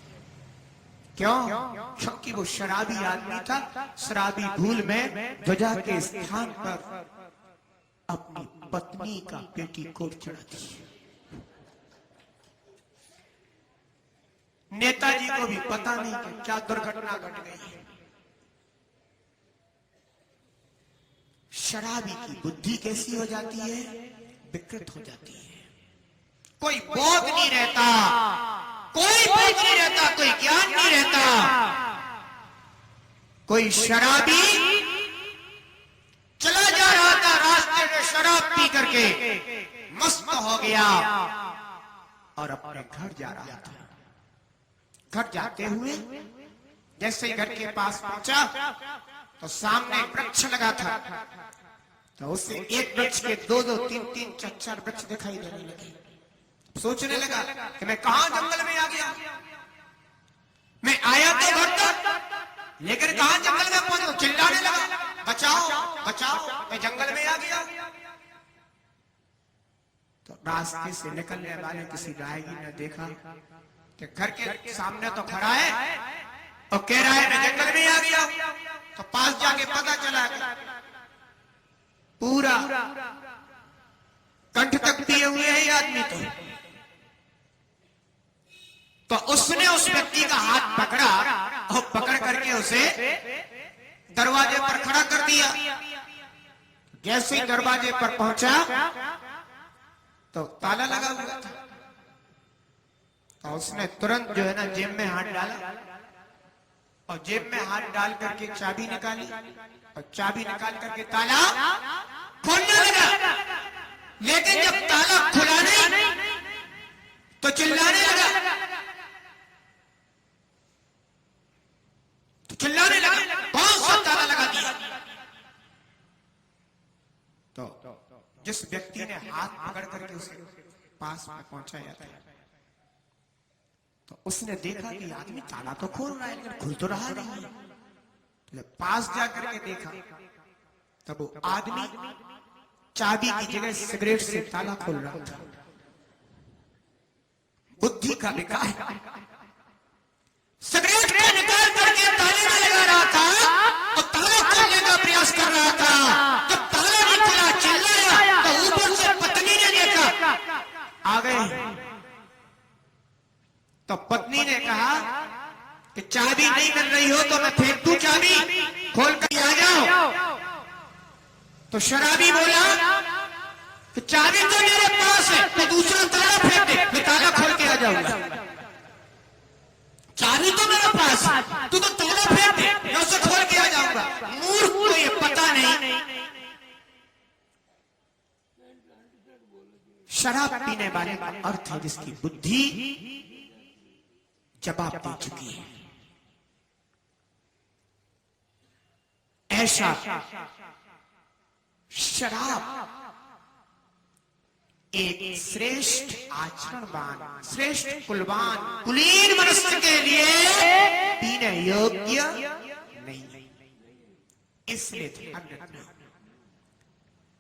Speaker 2: क्यों? क्योंकि वो शराबी आदमी था। शराबी भूल में ध्वजा के स्थान पर अपनी पत्नी का पेटीकोट चढ़ा दिया। नेताजी को भी पता नहीं कि क्या दुर्घटना घट गई। शराबी की बुद्धि कैसी हो जाती है? विकृत हो जाती है। कोई बोध नहीं रहता, कोई बोध नहीं रहता, कोई ज्ञान नहीं रहता। कोई शराबी चला जा रहा था रास्ते में, शराब पी करके मस्त हो गया और अपने घर जा रहा था। घर जाते हुए जैसे ही घर के पास पहुंचा तो सामने एक वृक्ष लगा था। तो उससे एक वृक्ष के दो दो तीन तीन चार चार वृक्ष दिखाई देने लगे। सोचने लगा कि मैं कहां जंगल में आ गया। मैं आया तो घर तक, लेकिन कहां जंगल में पहुंचा। चिल्लाने लगा, बचाओ बचाओ, मैं जंगल में आ गया। तो रास्ते से निकलने वाले किसी राहगीर ने देखा कि घर के सामने तो खड़ा है और कह रहा है मैं जंगल में आ गया। तो पास जाके पता चला पूरा कंठ तक पिए हुए है ये आदमी। तो उसने उस व्यक्ति का हाथ पकड़ा और पकड़ करके उसे दरवाजे पर खड़ा कर दिया। जैसे ही दरवाजे पर पहुंचा तो ताला लगा हुआ था। तो उसने तुरंत जो है ना जेब में हाथ डाला और जेब में हाथ डाल करके चाबी निकाली और चाबी निकाल करके ताला खोलने लगा। लेकिन जब ताला खुला नहीं तो चिल्लाने लगा, चिल्लाने लगा, कौन सा ताला लगा दिया? तो जिस व्यक्ति ने हाथ पकड़ करके उसके पास में पहुंचाया था तो उसने देखा कि आदमी ताला तो खोल रहा है लेकिन खुल तो रहा नहीं। तो पास जाकर के देखा तब वो आदमी चाबी की जगह सिगरेट से ताला खोल रहा था। बुद्धि का विकार, सिगरेट को निकाल करके ताले में लगा रहा था और ताला खोलने का प्रयास कर रहा था। जब ताला नहीं खुला चिल्लाया तो ऊपर से पत्नी ने देखा, आ गए। तो पत्नी ने कहा कि चाबी नहीं मिल रही हो तो मैं फेंक दूं चाबी, खोल कर आ जाओ। तो शराबी बोला कि चाबी तो मेरे पास है, तो दूसरा ताला फेंक दे, मैं ताला खोल के आ जाऊंगा। चाबी तो मेरे पास है, तू तो ताला फेंक दे, मैं उसे खोल के आ जाऊंगा। मूर्ख को ये पता नहीं शराब पीने वाले का अर्थ है जिसकी बुद्धि जवाब दे चुकी है। ऐसा शराब एक श्रेष्ठ आचरणवान, श्रेष्ठ कुलवान, कुलीन मनुष्य के लिए पीने योग्य नहीं। इसलिए ध्यान रखना,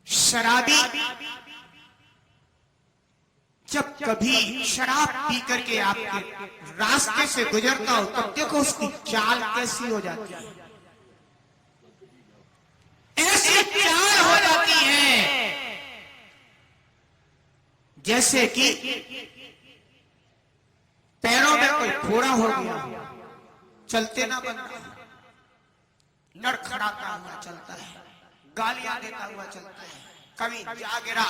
Speaker 2: शराबी जब कभी शराब पी करके आपके रास्ते से गुजरता हो तब देखो उसकी चाल कैसी हो जाती है। ऐसी चाल हो जाती है जैसे कि पैरों में कोई फोड़ा हो गया, चलते ना बन रहा, लड़खड़ाता हुआ चलता है, गालियां देता हुआ चलता है। कभी जा गिरा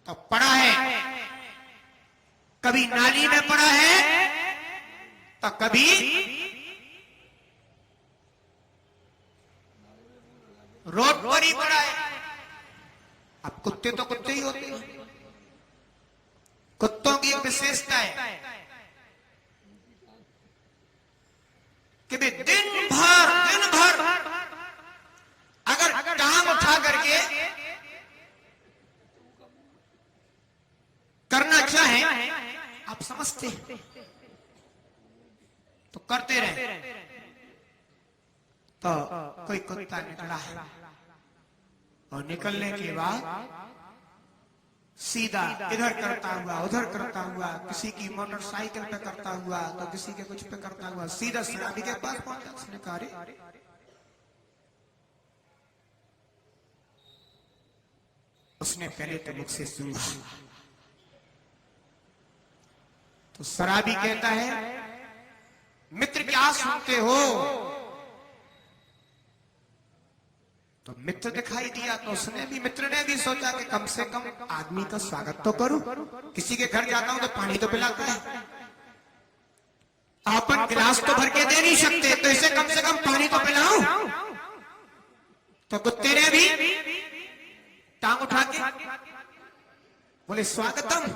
Speaker 2: तो पड़ा है, कभी नाली में पड़ा है तो कभी रोड पर ही पड़ा है। अब कुत्ते तो कुत्ते ही होते हैं। कुत्तों की एक विशेषता है कि वे दिन भर अगर टांग उठा करके करना चाहे, आप समझते हैं, तो करते रहे। तो कोई कुत्ता निकला है और निकलने के बाद सीधा इधर करता हुआ, उधर करता हुआ, किसी की मोटरसाइकिल पे करता हुआ, तो किसी के कुछ पे करता हुआ, सीधा शराबी के पास पहुंचा। उसने कहा, अरे उसने पहले तो मुझसे सुना। तो शराबी कहता है, मित्र क्या सुनते हो? तो मित्र दिखाई दिया, तो उसने भी, मित्र ने भी सोचा कि कम से कम आदमी का स्वागत तो करूं। किसी के घर जाता हूं तो पानी तो पिलाता है, अपन गिलास तो भर के दे नहीं सकते, तो इसे कम से कम पानी तो पिलाऊं। तो कुत्ते ने भी टांग उठा के बोले स्वागतम।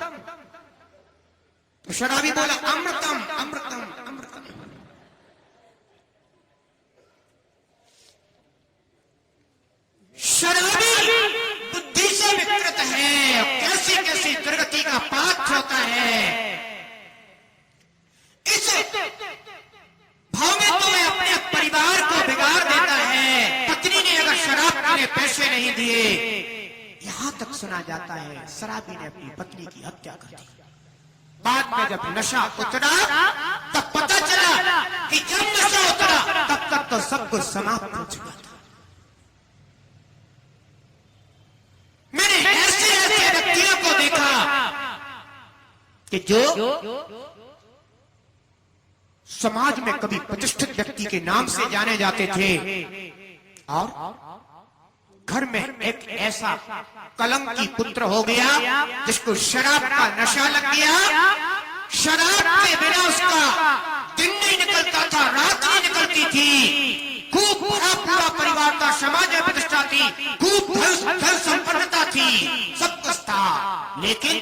Speaker 2: तो शराबी बोला अमृतम अमृतम अमृतम। शराबी बुद्धि से विकृत है, कैसी कैसी दुर्गति का पात्र होता है। इस भाव में तो मैं अपने परिवार को बिगाड़ देता है। पत्नी ने अगर शराब के लिए पैसे नहीं दिए, यहां तक सुना जाता है शराबी ने अपनी पत्नी की हत्या कर दी। बाद में जब नशा उतरा तब पता चला कि जब नशा उतरा तब तक तो सब कुछ समाप्त हो चुका था। मैंने ऐसे ऐसे व्यक्तियों को देखा कि जो समाज में कभी प्रतिष्ठित व्यक्ति के नाम से जाने जाते थे और घर में एक ऐसा कलंकी पुत्र हो गया जिसको शराब का नशा लग गया। शराब के बिना उसका दिन नहीं निकलता था, रात नहीं निकलती थी। खूब भरा पूरा परिवार था, समाज में प्रतिष्ठा थी, खूब धन संपन्नता थी, सब कुछ था, लेकिन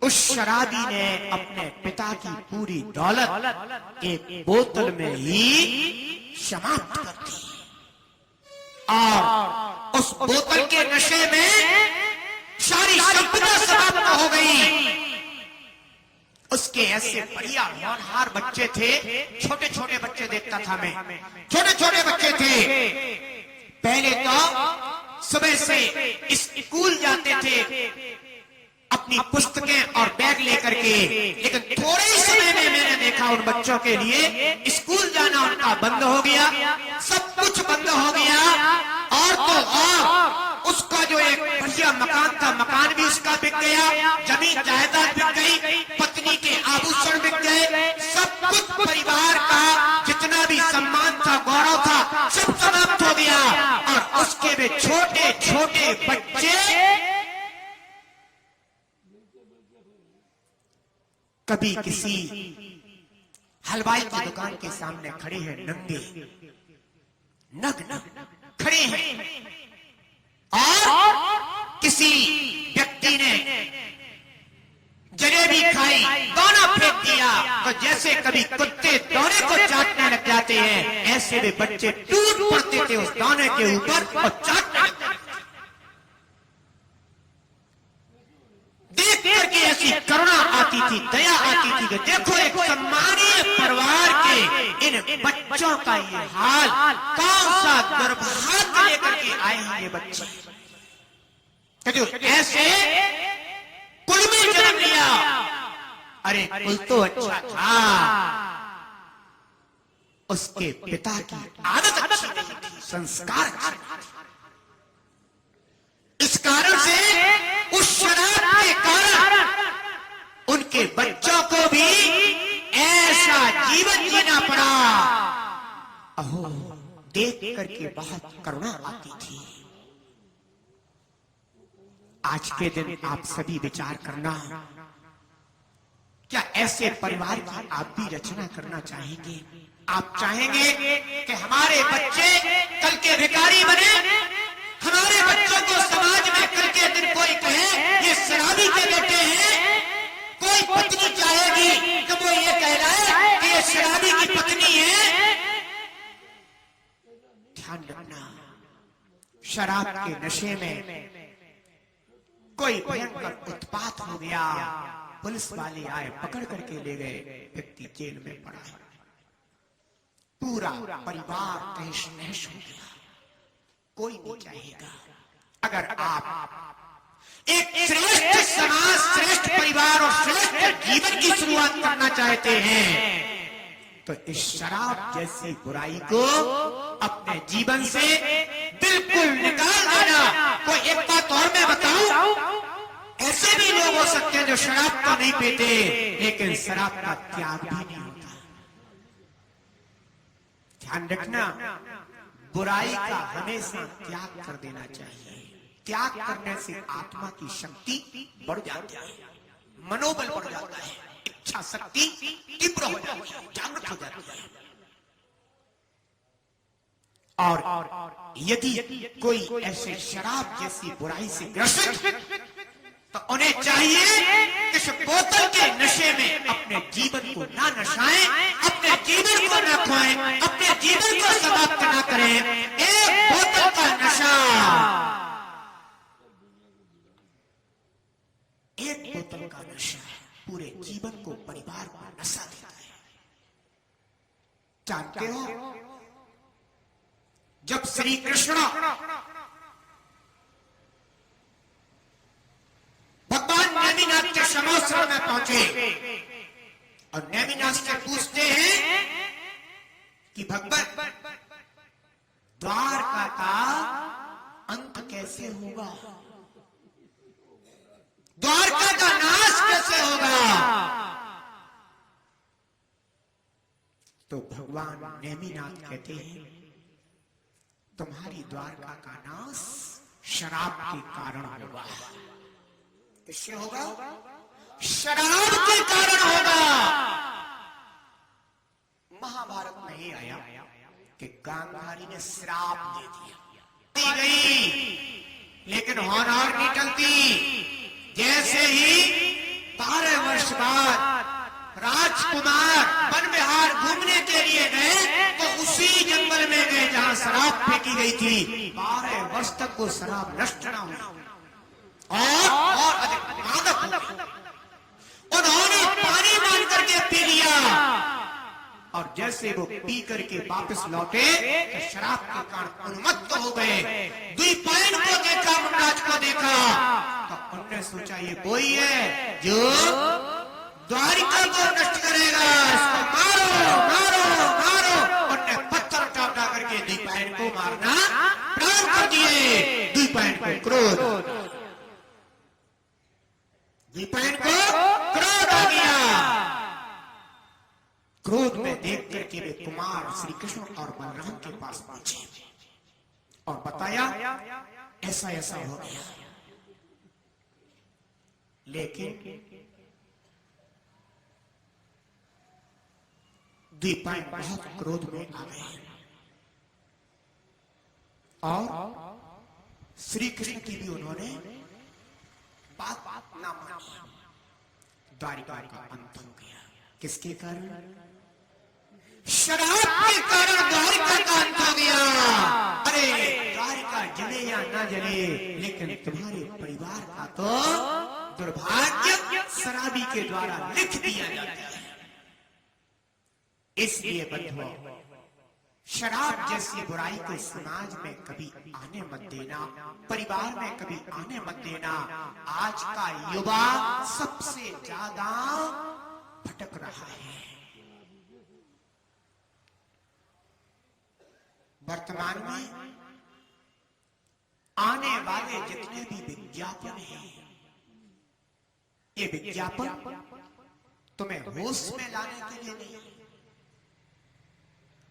Speaker 2: उस शराबी ने अपने पिता की पूरी दौलत एक बोतल में ही समाप्त कर दी और उस बोतल के नशे में सारी संपदा समाप्त हो गई। उसके ऐसे बढ़िया होनहार बच्चे थे, छोटे छोटे बच्चे देखता था मैं, छोटे छोटे बच्चे थे। पहले तो सुबह से स्कूल जाते थे अपनी पुस्तकें और बैग लेकर के, लेकिन थोड़े ही समय में मैंने देखा उन बच्चों के लिए स्कूल जाना उनका बंद हो गया, सब कुछ बंद हो गया। और तो और उसका जो एक बढ़िया मकान था, मकान भी उसका बिक गया, जमीन जायदाद बिक गई, पत्नी के आभूषण बिक गए, सब कुछ परिवार का जितना भी सम्मान था, गौरव था, सब समाप्त हो गया। और उसके भी छोटे छोटे बच्चे कभी किसी हलवाई की दुकान के सामने खड़े हैं, नंगे नग्न खड़े हैं, और किसी व्यक्ति ने जलेबी खाई, दाना फेंक दिया, तो जैसे कभी कुत्ते दाने को चाटने लग जाते हैं, ऐसे वे बच्चे टूट पड़ते थे उस दाने के ऊपर और चाटने लग जाते। देख करके ऐसी करुणा आती थी, दया आती थी कि देखो एक सम्मानीय परिवार के इन बच्चों का ये हाल, कौन सा दुर्भाग्य लेकर के आए हैं ये बच्चे, जो ऐसे कुल में जन्म लिया। अरे कुल तो अच्छा था, उसके पिता की आदत अच्छी नहीं थी, संस्कार अच्छे नहीं थे। इस कारण से उस शराब के कारण उनके बच्चों को भी ऐसा जीवन जीना पड़ा। अहो, देख करके बहुत करुणा आती थी। आज के दिन आप सभी विचार करना, क्या ऐसे परिवार की आप भी रचना करना चाहेंगे? आप चाहेंगे कि हमारे बच्चे कल के भिखारी बने, हमारे बच्चों को समाज में कल के दिन कोई कहे ये शराबी के बेटे हैं। कोई पत्नी चाहेगी कि वो ये कहलाए कि ये शराबी की पत्नी है। ध्यान रखना, शराब के नशे में कोई भयंकर उत्पात हो गया, पुलिस वाले आए, पकड़ करके ले गए, व्यक्ति जेल में पड़ा है, पूरा परिवार तहस नहस हो गया। कोई नहीं चाहेगा। अगर आप एक श्रेष्ठ समाज, श्रेष्ठ परिवार और श्रेष्ठ जीवन की शुरुआत करना चाहते हैं तो इस शराब जैसी बुराई को अपने जीवन से बिल्कुल निकाल देना। कोई एक बात और मैं बताऊं, ऐसे भी लोग हो सकते हैं जो शराब तो नहीं पीते लेकिन शराब का त्याग भी नहीं होता। ध्यान रखना, बुराई का हमेशा त्याग कर देना चाहिए। त्याग करने से आत्मा की शक्ति बढ़ जाती है, मनोबल बढ़ जाता है, इच्छा शक्ति तीव्र हो जाती है, जागृत हो जाती है। और यदि कोई ऐसे शराब जैसी बुराई से ग्रसित तो उन्हें चाहिए कि इस बोतल के नशे में अपने जीवन को ना नशाएं, अपने जीवन को ना खोएं, अपने जीवन को समाप्त ना करें। एक बोतल का नशा, एक बोतल का नशा पूरे जीवन को, परिवार को नशा देता है। जानते हो, जब श्री कृष्ण भगवान नेमिनाथ के समाश्रम में पहुंचे और नेमिनाथ से पूछते हैं कि भगवान द्वारका का अंत कैसे होगा, द्वारका का नाश कैसे होगा। तो भगवान नेमिनाथ कहते हैं तुम्हारी द्वारका का नाश शराब के कारण होगा। किससे होगा? शराब के कारण होगा। महाभारत में ही आया कि गांधारी ने श्राप दे दिया, गई लेकिन होनहार नहीं टलती। जैसे ही 12 वर्ष बाद राजकुमार वन विहार घूमने के लिए गए तो उसी जंगल में गए जहां शराब फेंकी गई थी। 12 वर्ष तक वो शराब नष्ट न हुई और अधिक मादक हो गई। उन्होंने पानी मान करके पी लिया और जैसे वो पी करके वापस लौटे तो शराब के कारण उन्मत्त हो गए। द्विपायन को देखा, मुमराज को देखा तो उन्होंने सोचा ये कोई है जो द्वारिका को नष्ट करेगा, इसको मारो मारो मारो। उन्होंने पत्थर उठा करके द्विपायन को मारना प्रारंभ कर दिए। द्विपायन को क्रोध, द्विपायन को क्रोध आ गया। क्रोध में देख करके वे कुमार श्री कृष्ण और बलराम के पास पहुंचे और बताया ऐसा ऐसा हो गया। लेकिन द्विपायन बहुत क्रोध में आ गए और श्री कृष्ण की भी उन्होंने बात ना मानी। द्वारिका का अंत हो गया। किसके कारण? शराब के कारण द्वारिका का अंत हो गया। अरे द्वारिका जले या ना जले लेकिन तुम्हारे परिवार का तो दुर्भाग्य शराबी के द्वारा लिख दिया जाता है। इसलिए बंधुओं, शराब जैसी बुराई को समाज में कभी आने मत देना, परिवार में कभी आने मत देना। आज का युवा सबसे ज्यादा भटक रहा है। वर्तमान में आने वाले जितने भी विज्ञापन हैं, ये विज्ञापन तुम्हें होश में लाने के लिए नहीं है।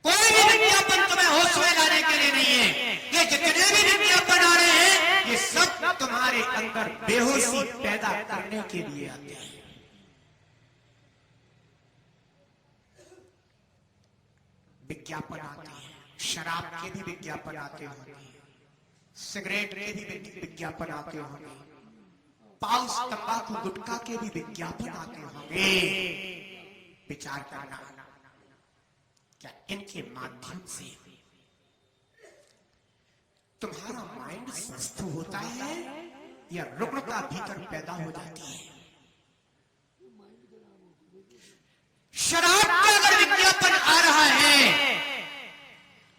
Speaker 2: कोई भी विज्ञापन तुम्हें होश में लाने के लिए नहीं है। ये जितने भी विज्ञापन आ रहे हैं ये सब तुम्हारे अंदर बेहोशी पैदा करने के लिए आते हैं। विज्ञापन आते हैं, शराब के भी विज्ञापन आते होंगे, सिगरेट के भी विज्ञापन आते होंगे, पाउच तंबाकू गुटखा के भी विज्ञापन आते होंगे। विचार करना, क्या इनके माध्यम से तुम्हारा माइंड स्वस्थ होता है या रुग्णता भीतर पैदा हो जाती है? शराब का अगर विज्ञापन आ रहा है,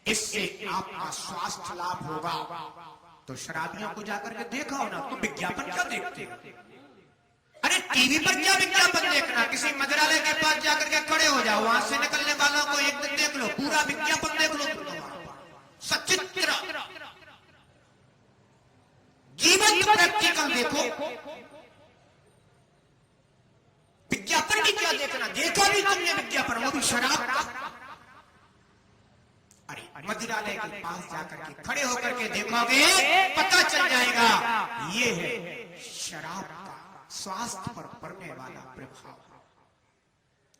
Speaker 2: इससे आपका स्वास्थ्य लाभ होगा, तो शराबियों को जाकर के देखा हो ना, तुम विज्ञापन क्या देखते हो? अरे टीवी पर क्या विज्ञापन देखना, किसी मदिरालय के पास जाकर के खड़े हो जाओ, वहां से निकलने वालों को एक दिन देख लो, पूरा विज्ञापन देख लो, सचित्र जीवन प्रैक्टिकल देखो। विज्ञापन भी क्या देखना, देखा भी तुमने विज्ञापन, वो भी शराब का। अरे मदिरालय के पास जाकर के खड़े होकर के देखोगे, पता चल जाएगा ये है शराब का स्वास्थ्य पर पड़ने वाला प्रभाव,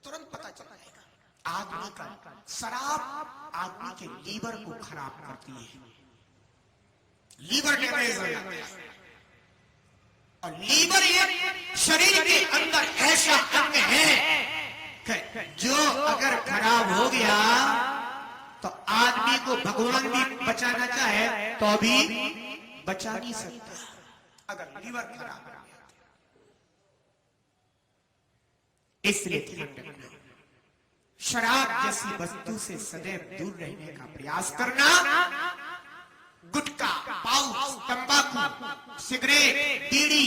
Speaker 2: तुरंत पता चल जाएगा। आदमी का शराब आदमी के लीवर को खराब करती है, लीवर डैमेज हो जाता है। और लीवर ये शरीर के अंदर ऐसा अंग है जो अगर खराब हो गया तो आदमी को भगवान भी बचाना चाहे तो भी बचा नहीं सकता, अगर लीवर खराब हो गया। इसलिए ध्यान रखना, शराब जैसी वस्तु से सदैव दूर रहने का प्रयास करना। गुटखा, पाउच, तंबाकू, सिगरेट, बीड़ी,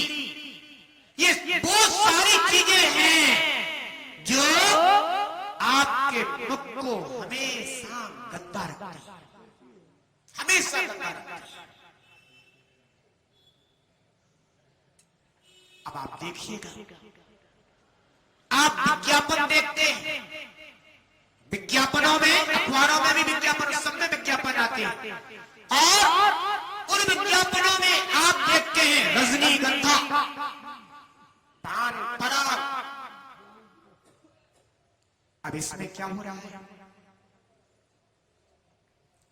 Speaker 2: ये बहुत सारी चीजें हैं जो आपके मुख को हमेशा गंदा रखती है, हमेशा गंदा रखती है। अब आप देखिएगा, आप विज्ञापन देखते हैं, विज्ञापनों में, अखबारों में भी विज्ञापन, सब में विज्ञापन आते हैं, और उन विज्ञापनों में आप देखते हैं रजनीगंधा, पान पराग। अब इसमें क्या हो रहा है?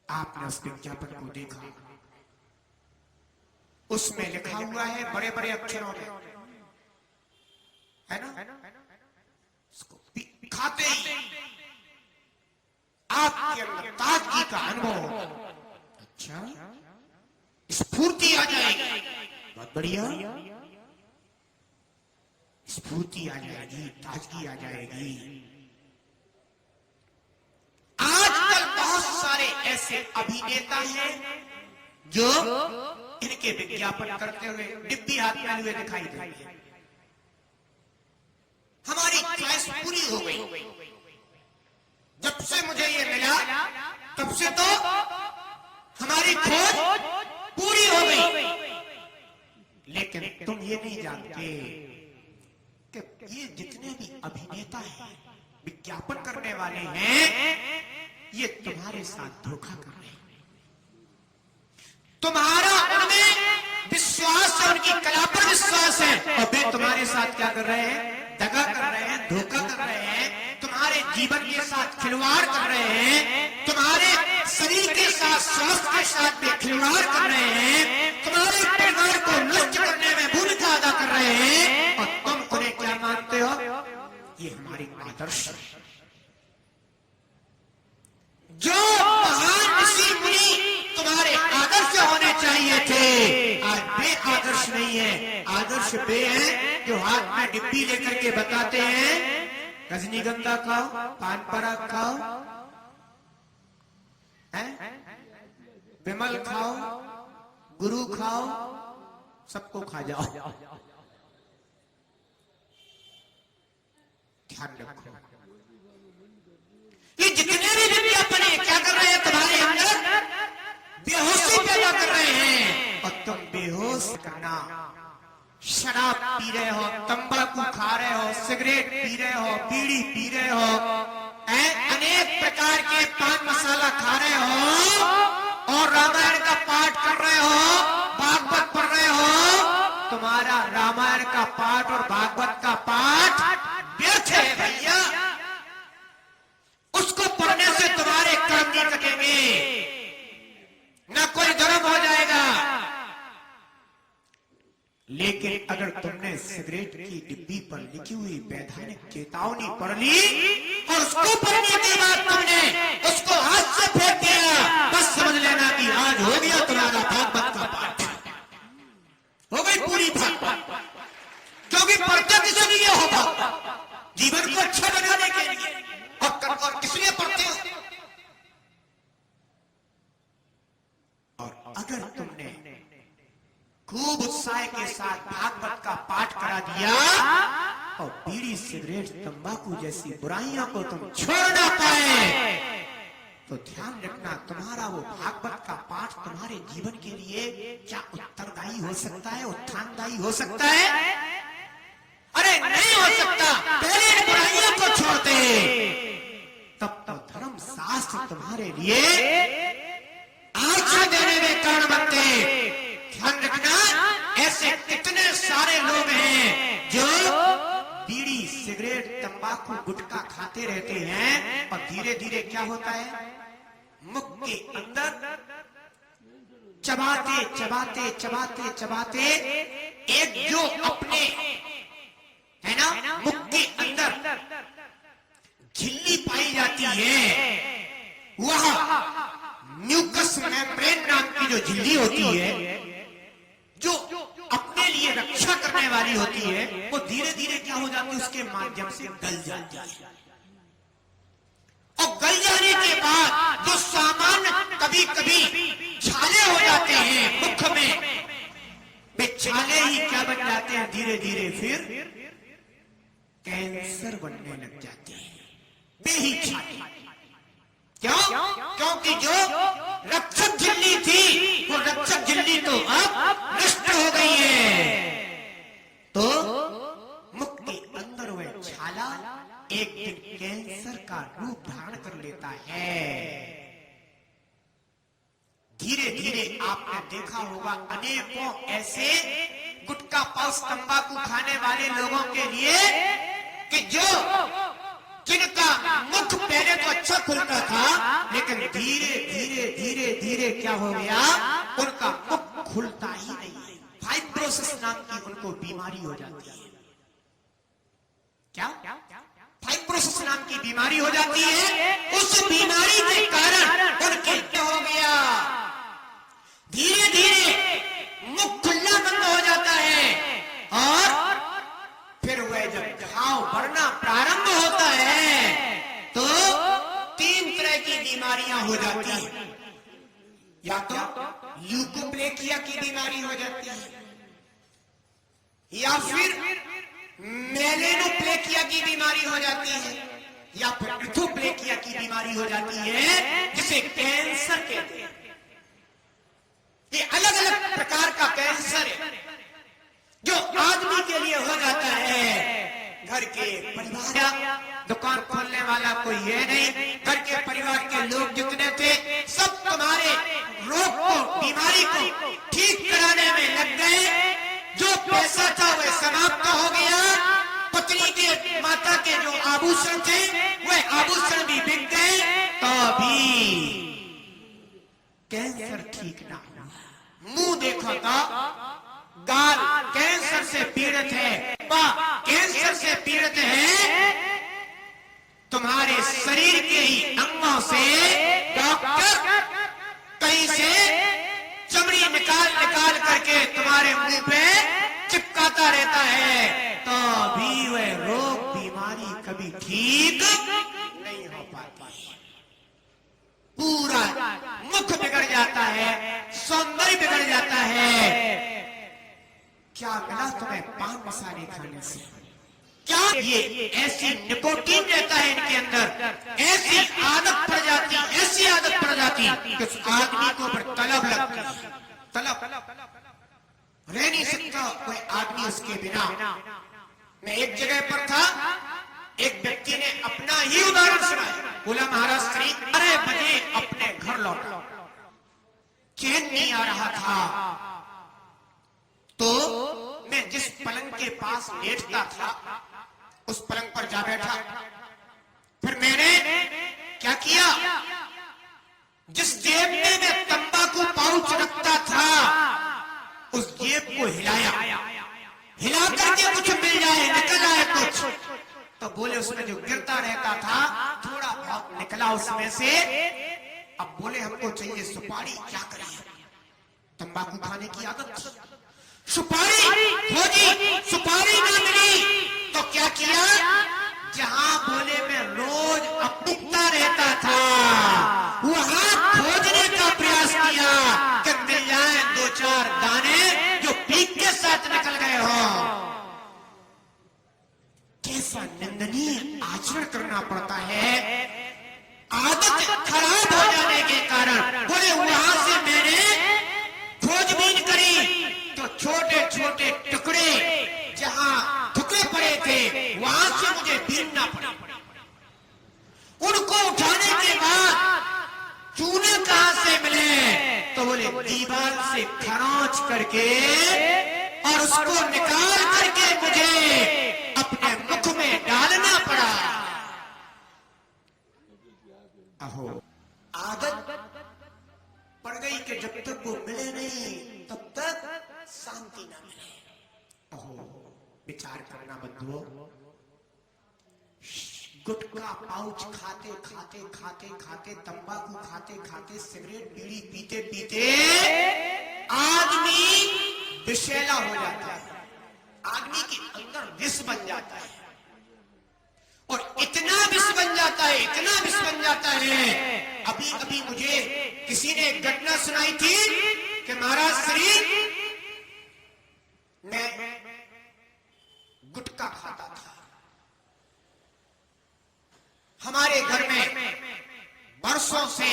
Speaker 2: आपने उस विज्ञापन को देखा, उसमें लिखा हुआ है बड़े बड़े अक्षरों में, है ना? उसको खाते ही आपके अंदर ताजगी का अनुभव होगा। अच्छा, स्फूर्ति आ जाएगी, बहुत बढ़िया, स्फूर्ति आ जाएगी, ताजगी आ जाएगी। आजकल बहुत सारे ऐसे अभिनेता हैं जो इनके विज्ञापन करते हुए डिब्बी हाथ में हुए दिखाई देते हैं। हमारी ख्वाहिश पूरी हो गई, जब से मुझे ये मिला तब से तो हमारी खोज पूरी हो गई। लेकिन तुम ये नहीं जानते कि ये जितने भी अभिनेता हैं, विज्ञापन करने वाले हैं, ये तुम्हारे साथ धोखा कर रहे हैं। तुम्हारा उनमें विश्वास है, उनकी कला पर विश्वास है, और वे तुम्हारे साथ क्या कर रहे हैं? दगा कर रहे हैं, धोखा कर रहे हैं, तुम्हारे जीवन के साथ खिलवाड़ कर रहे हैं, तुम्हारे शरीर के साथ, स्वास्थ्य के साथ भी खिलवाड़ कर रहे हैं, तुम्हारे परिवार को नष्ट करने में भूमिका अदा कर रहे हैं, और तुम उन्हें क्या मानते हो? ये हमारी आदर्श है। जो महान ऋषि मुनि तुम्हारे आदर्श होने चाहिए थे, आज वे आदर्श नहीं है। आदर्श वे हैं जो हाथ में डिब्बी लेकर के बताते हैं रजनीगंधा खाओ, पान पराग खाओ, विमल खाओ, गुरु खाओ, सबको खा जाओ। ध्यान रखो, ये जितने भी विज्ञापन है क्या कर रहे हैं? तुम्हारे अंदर बेहोशी पैदा कर रहे हैं, और तुम बेहोश करना। शराब पी रहे हो, तंबाकू खा रहे हो, सिगरेट पी रहे हो, बीड़ी पी रहे हो, अनेक प्रकार के पान मसाला खा रहे हो, और रामायण का पाठ कर रहे हो, भागवत पढ़ रहे हो। तुम्हारा रामायण का पाठ और भागवत का पाठ व्यर्थ है भैया। उसको पढ़ने से तुम्हारे लेकिन अगर तुमने सिगरेट की डिब्बी पर लिखी हुई वैधानिक चेतावनी पढ़ ली और उसको पढ़ने के बाद तुमने उसको हाथ से फेंक दिया, बस समझ लेना कि आज हो गया तुम्हारा भागवत का पाठ, हो गई पूरी भागवत। क्योंकि पढ़ते किस लिए होगा? जीवन को अच्छा बनाने के लिए। और किस लिए पढ़ते हो? और अगर तुमने खूब उत्साह के साथ भागवत का पाठ करा दिया और बीड़ी सिगरेट तंबाकू जैसी बुराइयों को तुम छोड़ ना पाए, तो ध्यान रखना तुम्हारा वो भागवत का पाठ तुम्हारे जीवन के लिए क्या उत्तरदायी हो सकता है, उत्थानदायी हो सकता है? अरे नहीं हो सकता। पहले इन बुराइयों को छोड़ते, तब तो धर्म शास्त्र तुम्हारे लिए आज्ञा देने में कारण बनते। ध्यान रखना, ऐसे कितने सारे लोग हैं जो बीड़ी सिगरेट तंबाकू गुटखा खाते रहते हैं और धीरे धीरे क्या होता है, मुख के अंदर चबाते चबाते चबाते चबाते एक जो अपने है ना मुख के अंदर झिल्ली पाई जाती है, वह म्यूकस मेम्ब्रेन नाम की जो झिल्ली होती है, जो अपने लिए रक्षा करने वाली होती है, वो धीरे धीरे क्या हो जाती है, उसके माध्यम से गल जाती है। और गल जाने के बाद जो सामान्य कभी कभी छाले हो जाते हैं मुख में, वे छाले ही क्या बन जाते हैं, धीरे धीरे फिर कैंसर बनने लग जाते हैं। वे ही छाले। क्यों? क्योंकि जो रक्षक झिल्ली थी, वो रक्षक झिल्ली तो अब नष्ट हो गई है। तो मुख के अंदर वह छाला एक दिन कैंसर का रूप धारण कर लेता है। धीरे धीरे आपने देखा होगा अनेकों ऐसे गुटखा पाउच तंबाकू खाने वाले लोगों के लिए कि जो जिनका मुख पहले तो अच्छा खुलता था, लेकिन धीरे धीरे धीरे धीरे क्या हो गया, उनका मुख खुलता ही नहीं है। फाइब्रोसिस नाम की उनको बीमारी हो जाती है। क्या? फाइब्रोसिस नाम की बीमारी हो जाती है। उस बीमारी के कारण उनके क्या हो गया, धीरे धीरे मुख खुलना बंद हो जाता है और फिर वह जब घाव बढ़ना प्रारंभ होता है तो 3 तरह की बीमारियां हो जाती हैं। या तो ल्यूकोप्लेकिया की बीमारी हो जाती है, या फिर मेलेनोप्लेकिया की बीमारी हो जाती है, या फिर इथोप्लेकिया की बीमारी हो जाती है, जिसे कैंसर कहते हैं। ये अलग अलग प्रकार का कैंसर है जो आदमी के लिए हो जाता है। घर के परिवार, दुकान खोलने वाला कोई है नहीं, घर के परिवार के लोग जितने थे सब तुम्हारे रोग को, बीमारी को ठीक कराने में लग गए। जो पैसा था वह समाप्त हो गया, पत्नी के माता के जो आभूषण थे वह आभूषण भी बिक गए, तो भी कैंसर ठीक ना हुआ। मुंह देखो तो गाल कैंसर से पीड़ित है, कैंसर से पीड़ित है। तुम्हारे शरीर के ही अंगों से डॉक्टर कहीं से चमड़ी निकाल निकाल करके तुम्हारे मुंह पे चिपकाता रहता है, तो भी वह रोग बीमारी कभी ठीक नहीं हो पाती। पूरा मुख बिगड़ जाता है, सौंदर्य बिगड़ जाता है। क्या मिला तुम्हें पान मसाले खाने से? क्या ये ऐसी निकोटीन रहता है इनके अंदर, ऐसी आदत पड़ जाती, ऐसी आदत पड़ जाती कि उस आदमी को ऊपर तलब लगती है। तलब रह नहीं सकता कोई आदमी उसके बिना। मैं एक जगह पर था, एक व्यक्ति ने अपना ही उदाहरण सुनाया। बोला महाराज श्री 12 बजे अपने घर लौटा, चैन नहीं आ रहा था, तो मैं जिस पलंग के पास लेटता था उस पलंग पर जा बैठा। फिर मैंने क्या किया, जिस जेब में मैं तंबाकू पाउच रखता था उस जेब को हिलाया हिला करके कुछ मिल जाए, निकल आए कुछ। तो बोले उसमें जो गिरता रहता था थोड़ा बहुत निकला उसमें से। अब बोले हमको चाहिए सुपारी, क्या करें? तंबाकू खाने की आदत थी, सुपारी खोजी, सुपारी ना मिली तो क्या किया, जहां बोले मैं रोज अपना रहता था वहां खोजने का प्रयास किया कि मिल जाए दो चार दाने जो पीक के साथ निकल गए हो। कैसा निंदनीय आचरण करना पड़ता है आदत खराब हो जाने के कारण। बोले वहां से मैंने खोजबीन करी तो छोटे छोटे टुकड़े जहां टुकड़े पड़े थे वहां से मुझे बीनना पड़ा। उनको उठाने के बाद चूने कहां से मिले, तो बोले दीवार से खरोंच करके और उसको निकाल करके मुझे अपने मुख में डालना पड़ा। अहो, आदत पड़ गई कि जब तक वो मिले नहीं तब तक शांति ना मिले। अहो, विचार करना बंधुओं, गुटखा पाउच खाते खाते खाते खाते, तंबाकू खाते खाते, सिगरेट बीड़ी पीते पीते आदमी विषैला हो जाता है, आदमी के अंदर विष बन जाता है। और इतना विष बन जाता है, इतना विष बन जाता है। अभी अभी मुझे किसी ने एक घटना सुनाई थी कि महाराज श्री मैं गुटखा खाता था, हमारे घर में वर्षों से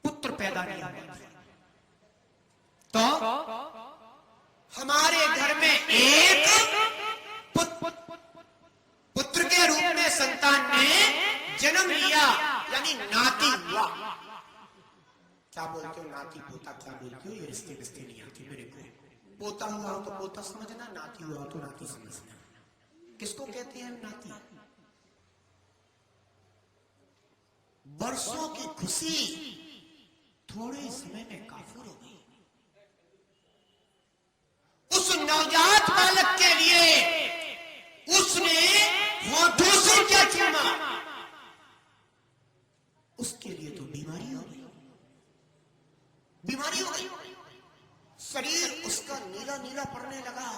Speaker 2: पुत्र पैदा नहीं हुआ तो हमारे घर में एक पुत्र के रूप में संतान ने जन्म लिया, यानी नाती हुआ। क्या बोलते हो नाती पोता, क्या बोलते हो? ये रिश्ते रिश्ते नहीं आती मेरे को। पोता हुआ हो तो पोता समझना, नाती हुआ हो तो नाती समझना। किसको कहते हैं नाती? वर्षों की खुशी थोड़े समय में काफूर हो गई। उस नवजात बालक के लिए उसने होठों से क्या चूमा, उसके लिए तो बीमारी हो गई, बीमारी हो गई। शरीर उसका नीला नीला पड़ने लगा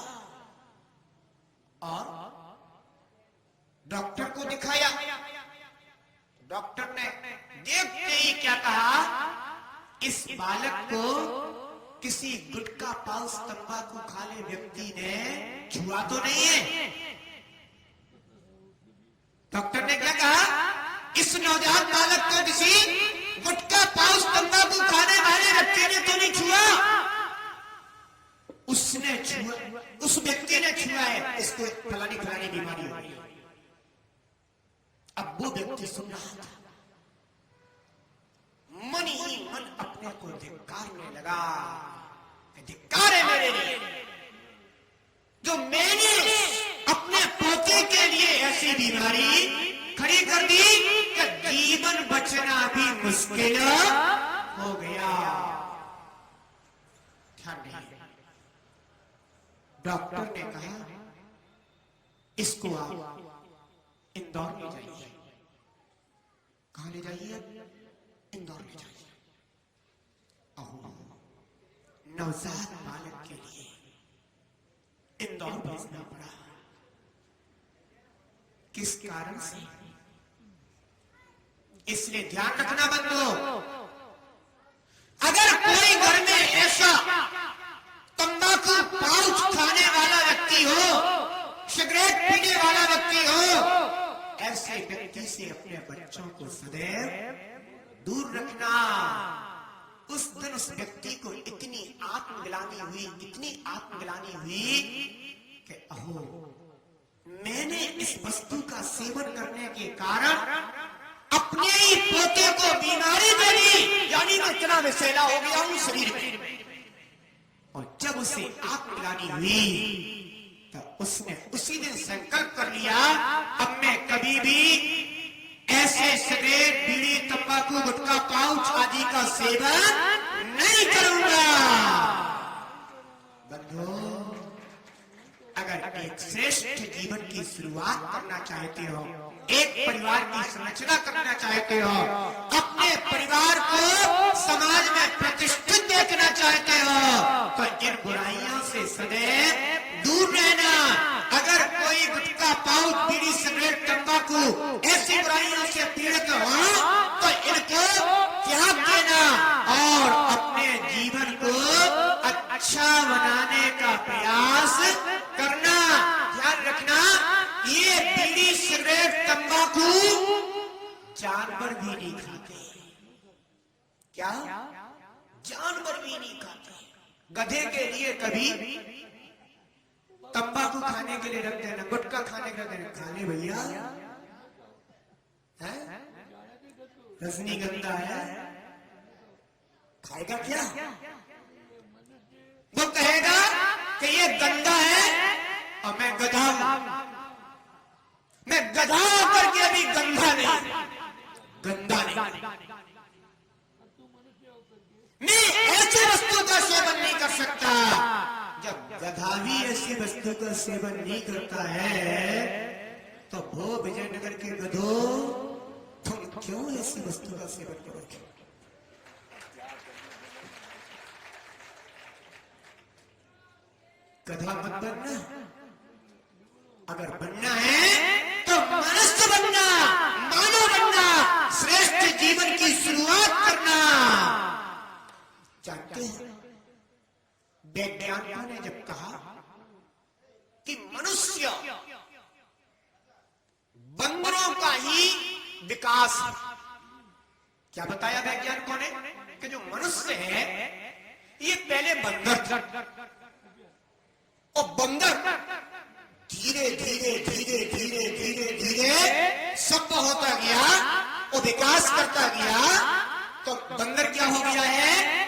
Speaker 2: और डॉक्टर को दिखाया। डॉक्टर ने देखते ही क्या कहा, इस बालक को किसी गुटखा पाउच तंबाकू खाने व्यक्ति ने छुआ तो नहीं है। डॉक्टर ने क्या कहा, इस नवजात बालक को किसी गुटखा पाउच तंबाकू खाने वाले व्यक्ति ने तो नहीं छुआ। उसने छुआ, उस व्यक्ति ने छुआ है, इसको फलानी फलानी बीमारी हो गई। अब वो व्यक्ति सुन रहा था, मन ही मन अपने को धिक्कारने लगा। धिक्कार है मेरे लिए जो मैंने अपने पोते के लिए ऐसी बीमारी खड़ी कर दी कि जीवन बचना भी मुश्किल हो गया। डॉक्टर ने कहा इसको आप इंदौर ले जाइए। कहां ले जाइए? इंदौर ले जाइए। नवजात बालक के लिए इंदौर भेजना पड़ा। किस कारण से? इसलिए ध्यान रखना बंधुओं, अगर कोई घर में ऐसा तंबाकू पाउच खाने वाला व्यक्ति हो, सिगरेट पीने वाला व्यक्ति हो, ऐसे व्यक्ति से अपने बच्चों को सदैव दूर रखना। उस दिन उस व्यक्ति को इतनी आत्मग्लानि हुई, इतनी आत्मग्लानि हुई कि अहो, मैंने इस वस्तु का सेवन करने के कारण अपने ही पोते को बीमारी दे दी, यानी मैं इतना विषैला हो गया हूं शरीर में। और जब उसे आत्मग्लानि हुई तो उसने उसी दिन संकल्प कर लिया, अब मैं कभी भी ऐसे सिगरेट बीड़ी तंबाकू गुटखा पाउच आदि का सेवन नहीं करूंगा। बंधुओं, एक श्रेष्ठ जीवन की शुरुआत करना चाहते हो, एक परिवार की संरचना करना चाहते हो, अपने परिवार को समाज में प्रतिष्ठित देखना चाहते हो, तो इन बुराइयों से सदैव दूर रहना। अगर कोई गुटखा, पाउच, बीड़ी, सिगरेट, तंबाकू ऐसी बुराइयों से पीड़ित हो तो इनको त्याग देना और अपने जीवन को अच्छा बनाने का प्रयास करना। ध्यान रखना, ये बीड़ी, सिगरेट, तंबाकू जानवर भी नहीं खाते। क्या? जानवर भी नहीं खाते। गधे के लिए कभी तंबाकू खाने के लिए रख देना, गुटखा खाने के लिए खा ले भैया, रजनीगंधा है, खाएगा क्या? वो कहेगा कि ये गंदा है और मैं गधा हूं, मैं गधा होकर के अभी गंदा नहीं, गंदा नहीं, मैं ऐसी वस्तु का सेवन नहीं कर सकता। जब गधा भी ऐसी वस्तु का सेवन नहीं करता है तो वो विजयनगर के गधो, तुम क्यों ऐसी वस्तु का सेवन करोगे? गधा मत बनना। अगर बनना है तो मनुष्य बनना, मानव बनना, श्रेष्ठ जीवन की शुरुआत करना। जानते हैं वैज्ञानिकों ने जब कहा कि मनुष्य बंदरों का ही विकास है, क्या बताया वैज्ञानिकों ने कि जो मनुष्य है ये पहले बंदर था और बंदर धीरे धीरे धीरे धीरे धीरे धीरे सभ्य होता गया और विकास करता गया, तो बंदर क्या हो गया है?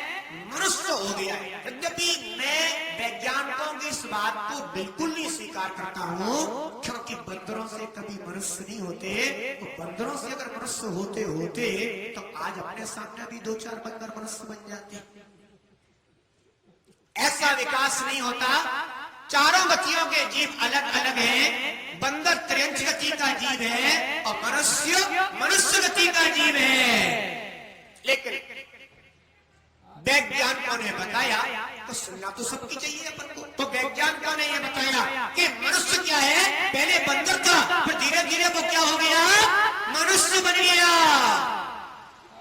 Speaker 2: मनुष्य हो गया है। यद्यपि मैं वैज्ञानिकों की इस बात को बिल्कुल नहीं स्वीकार करता हूं, क्योंकि बंदरों से कभी मनुष्य नहीं होते। तो बंदरों से अगर मनुष्य होते होते तो आज अपने सामने भी 2-4 बंदर मनुष्य बन जाते। ऐसा विकास नहीं होता। चारों गतियों के जीव अलग अलग हैं। बंदर त्रियंच गति का जीव है और मनुष्य मनुष्य गति का जीव है। लेकिन वैज्ञानिकों ने बताया, तो सुनना तो सबकी चाहिए अपन को, तो वैज्ञानिकों ने यह बताया कि मनुष्य क्या है, पहले बंदर था, फिर धीरे धीरे वो क्या हो गया? मनुष्य बन गया।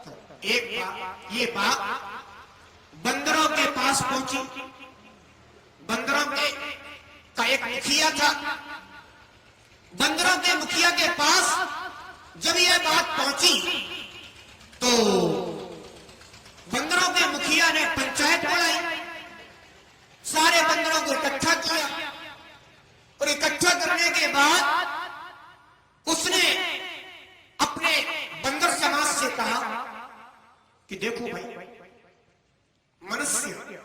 Speaker 2: तो ये बात बंदरों के पास पहुंची। बंदरों का एक मुखिया था। बंदरों के मुखिया के पास जब यह बात पहुंची तो बंदरों के मुखिया ने पंचायत बुलाई, सारे बंदरों को इकट्ठा किया और इकट्ठा करने के बाद उसने अपने बंदर समाज से कहा कि देखो भाई, मनुष्य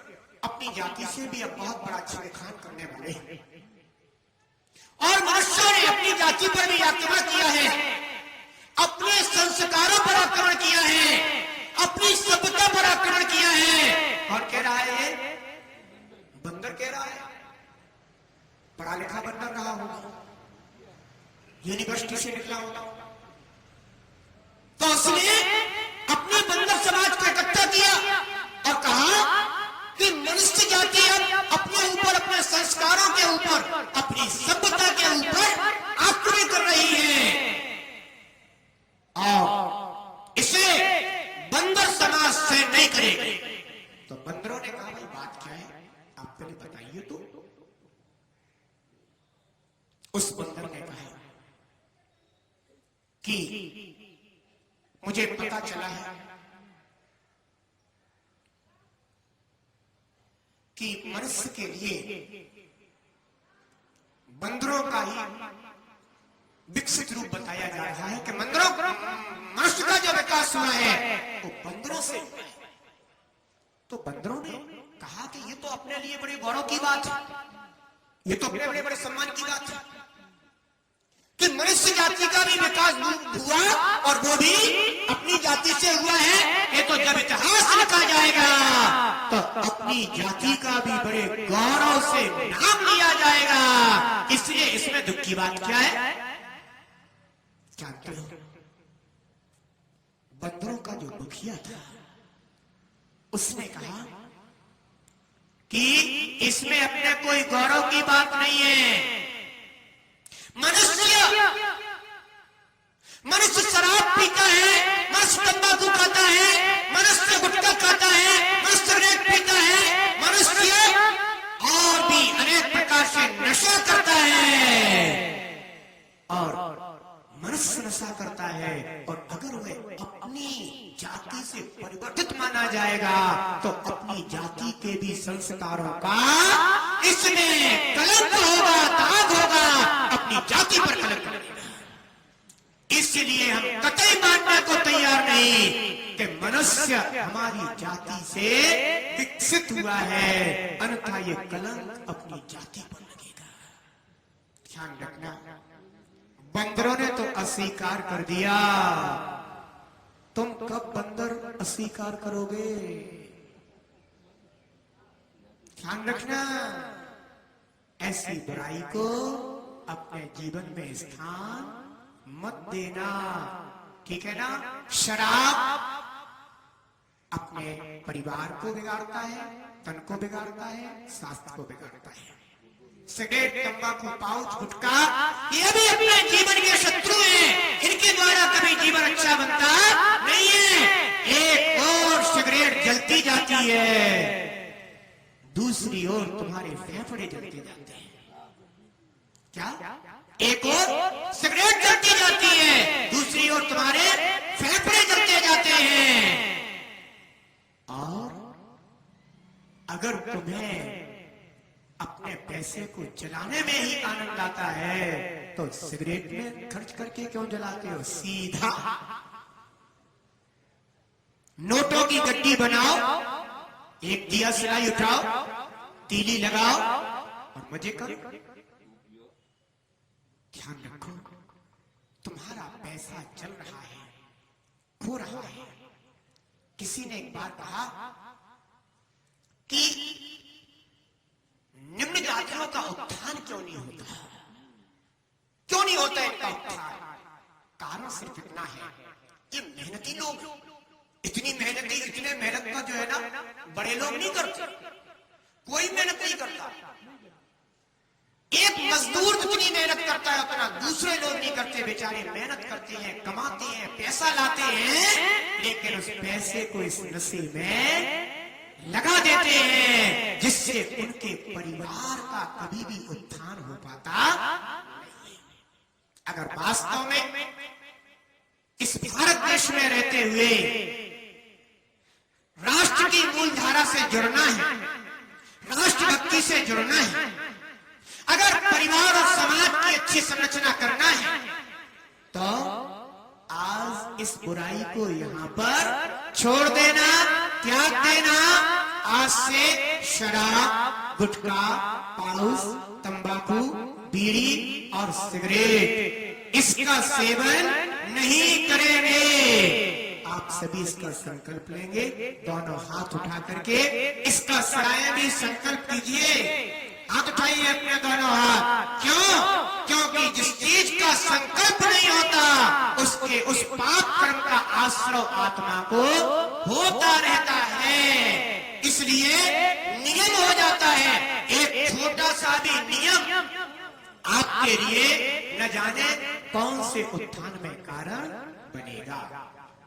Speaker 2: अपनी जाति से भी अब बहुत बड़ा छिड़खान करने वाले हैं और मनुष्यों ने अपनी जाति पर भी आक्रमण किया है, अपने संस्कारों पर आक्रमण किया है, अपनी सभ्यता पर आक्रमण किया है। और कह रहा है, बंदर कह रहा है, पढ़ा लिखा बंदर रहा होगा, यूनिवर्सिटी से निकला होगा, तो उसने अपने बंदर समाज को इकट्ठा किया और कहा कि मनुष्य जाति अब अपने ऊपर, अपने संस्कारों के ऊपर, अपनी सभ्यता के ऊपर आक्रमण कर रही है और इसे बंदर समाज से नहीं करेगी। तो बंदरों ने कहा, भाई बात क्या है, आप पहले बताइए। तो उस बंदर ने कहा कि मुझे पता चला है कि मनुष्य के लिए बंदरों का ही विकसित रूप बताया जा रहा है कि मनुष्य का जो विकास हुआ है वो बंदरों से। तो बंदरों ने कहा कि ये तो अपने लिए बड़े गौरव की बात है, ये तो अपने बड़े बड़े सम्मान की बात है, कि मनुष्य जाति का भी विकास हुआ और वो भी अपनी जाति से हुआ है। ये तो जब इतिहास लिखा जाएगा तो अपनी जाति का भी बड़े गौरव से नाम लिया जाएगा। इसलिए इसमें दुख की बात क्या है? जानते हो, बंदरों का जो मुखिया था उसने कहा कि इसमें अपने कोई गौरव की बात नहीं है। मनुष्य शराब पीता है, मनुष्य तंबाकू खाता है, मनुष्य गुटखा खाता है, मनुष्य रेत पीता है, मनुष्य और भी अनेक प्रकार से नशा करता है। और मनुष्य नशा करता है और अगर वह अपनी जाति से परिवर्तित माना जाएगा तो अपनी जाति के भी संस्कारों का इसमें कलंक होगा, दाग होगा, अपनी जाति पर कलंक लगेगा। इसलिए हम कतई मानने को तैयार नहीं कि मनुष्य हमारी जाति से विकसित हुआ है, अन्यथा ये कलंक अपनी जाति पर लगेगा। ध्यान रखना, बंदरों ने तो अस्वीकार कर दिया, तुम कब बंदर अस्वीकार करोगे? ध्यान रखना, ऐसी बुराई को अपने जीवन में स्थान मत देना, ठीक है ना? शराब अपने परिवार को बिगाड़ता है, तन को बिगाड़ता है, स्वास्थ्य को बिगाड़ता है। सिगरेट, तंबाकू, पाउच, गुटखा ये भी अपने जीवन के शत्रु हैं। इनके द्वारा कभी जीवन अच्छा बनता नहीं है। एक और सिगरेट जलती जाती है, दूसरी ओर तुम्हारे फेफड़े जलते जाते हैं। क्या? एक और सिगरेट जलती जाती है, दूसरी ओर तुम्हारे फेफड़े जलते जाते हैं। और अगर तुम्हें अपने पैसे को जलाने में ही आनंद आता है तो सिगरेट में खर्च करके क्यों जलाते हो? सीधा नोटों की गड्डी बनाओ, एक दिया सिलाई उठाओ, तीली लगाओ और मजे करो। ध्यान रखो, तुम्हारा पैसा जल रहा है, खो रहा है। किसी ने एक बार कहा कि निम्न जातियों का उत्थान क्यों नहीं होता? क्यों नहीं होता इनका उत्थान? कारण सिर्फ इतना है, ये मेहनती लोग, इतनी मेहनत का जो है ना बड़े लोग नहीं करते, कोई मेहनत नहीं करता। एक मजदूर जितनी मेहनत करता है उतना दूसरे लोग नहीं करते। बेचारे मेहनत करते हैं, कमाते हैं, पैसा लाते हैं, लेकिन उस पैसे को इस नशे में लगा देते हैं जिससे उनके परिवार का कभी भी उत्थान हो पाता नहीं। अगर वास्तव में इस भारत देश में रहते हुए राष्ट्र की मूल धारा से जुड़ना है, राष्ट्रभक्ति से जुड़ना है, अगर परिवार और समाज की अच्छी संरचना करना है तो आज इस बुराई को यहाँ पर छोड़ देना, त्याग देना। आज से शराब, गुटखा, पाउस, तंबाकू, बीड़ी और सिगरेट इसका सेवन नहीं करेंगे। आप सभी इसका संकल्प लेंगे, दोनों हाथ उठा करके इसका सराय भी संकल्प कीजिए। हाथ उठाइए अपने दोनों हाथ। क्यों? क्योंकि जिस चीज का संकल्प नहीं होता उसके उस पाप कर्म का आश्रय आत्मा को होता रहता है, इसलिए नियम हो जाता है। एक छोटा सा भी नियम आपके लिए न जाने कौन से उत्थान में कारण बनेगा।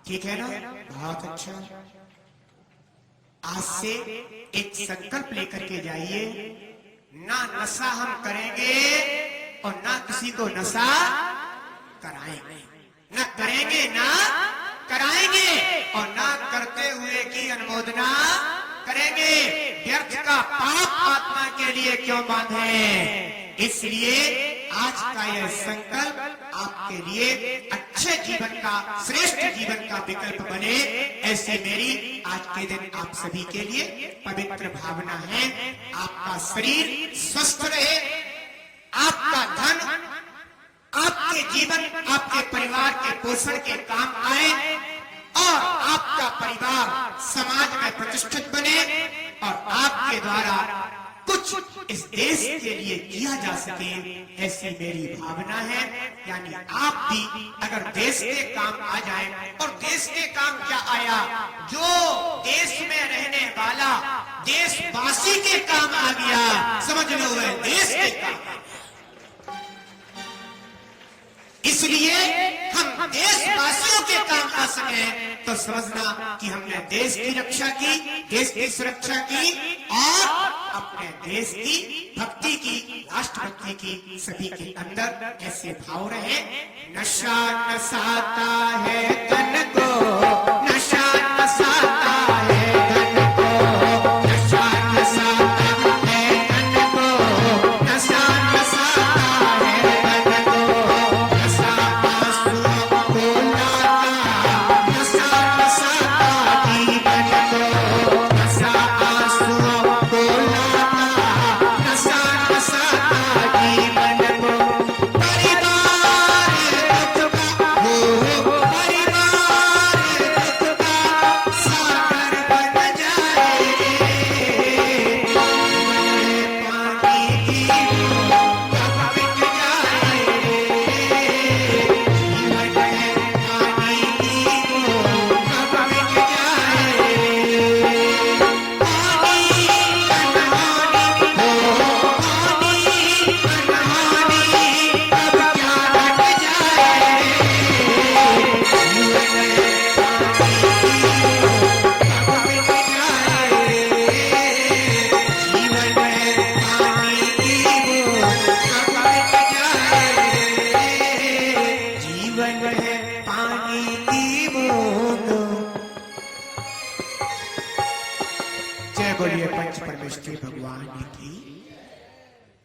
Speaker 2: ठीक है ना? बहुत अच्छा। आज से एक संकल्प लेकर के जाइए, ना नशा हम करेंगे और ना किसी को नशा कराएंगे, ना करेंगे ना कराएंगे और ना करते हुए की अनुमोदना करेंगे। व्यर्थ का पाप आत्मा के लिए क्यों बांधे? इसलिए आज का यह संकल्प आपके लिए अच्छे जीवन का, श्रेष्ठ जीवन का विकल्प बने, ऐसे मेरी आज के दिन आप सभी के लिए पवित्र भावना है। आपका शरीर स्वस्थ रहे, आपका धन आपके जीवन आपके परिवार के पोषण के काम आए और आपका परिवार समाज में प्रतिष्ठित बने और आपके द्वारा कुछ इस देश के लिए किया जा सके, ऐसी मेरी भावना है। यानी आप भी अगर देश के काम आ जाए, और देश के काम क्या आया, जो देश में रहने वाला देशवासी के काम आ गया, समझ लो वह देश के काम। इसलिए हम देशवासियों के काम आ सके तो समझना कि हमने देश की रक्षा की, देश की सुरक्षा की और अपने देश की भक्ति की, राष्ट्रभक्ति की सभी के अंदर ऐसे भाव रहे। नशा नसाता है तन को, नशा नसाता है तन को, नशा नसाता है तन को, नशा नसाता है तन को, नशा आंसुओं को लाता, नशा नसाता जीवन को, नशा आंसुओं को लाता, नशा नसाता जीवन को। परिवार दुख का हो, परिवार दुख का सागर बन जाए, पानी की कब मिट जाए, जीवन है पानी की कब मिट जाए, पानी अनहानी हो, पानी अनहानी कब क्या घट जाए, जीवन है पानी की कब मिट जाए, जीवन है पानी की कब मिट जाए, जीवन है पानी की बूंद। जय बोलिए पंच परमेश्वरी भगवान की।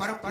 Speaker 2: परम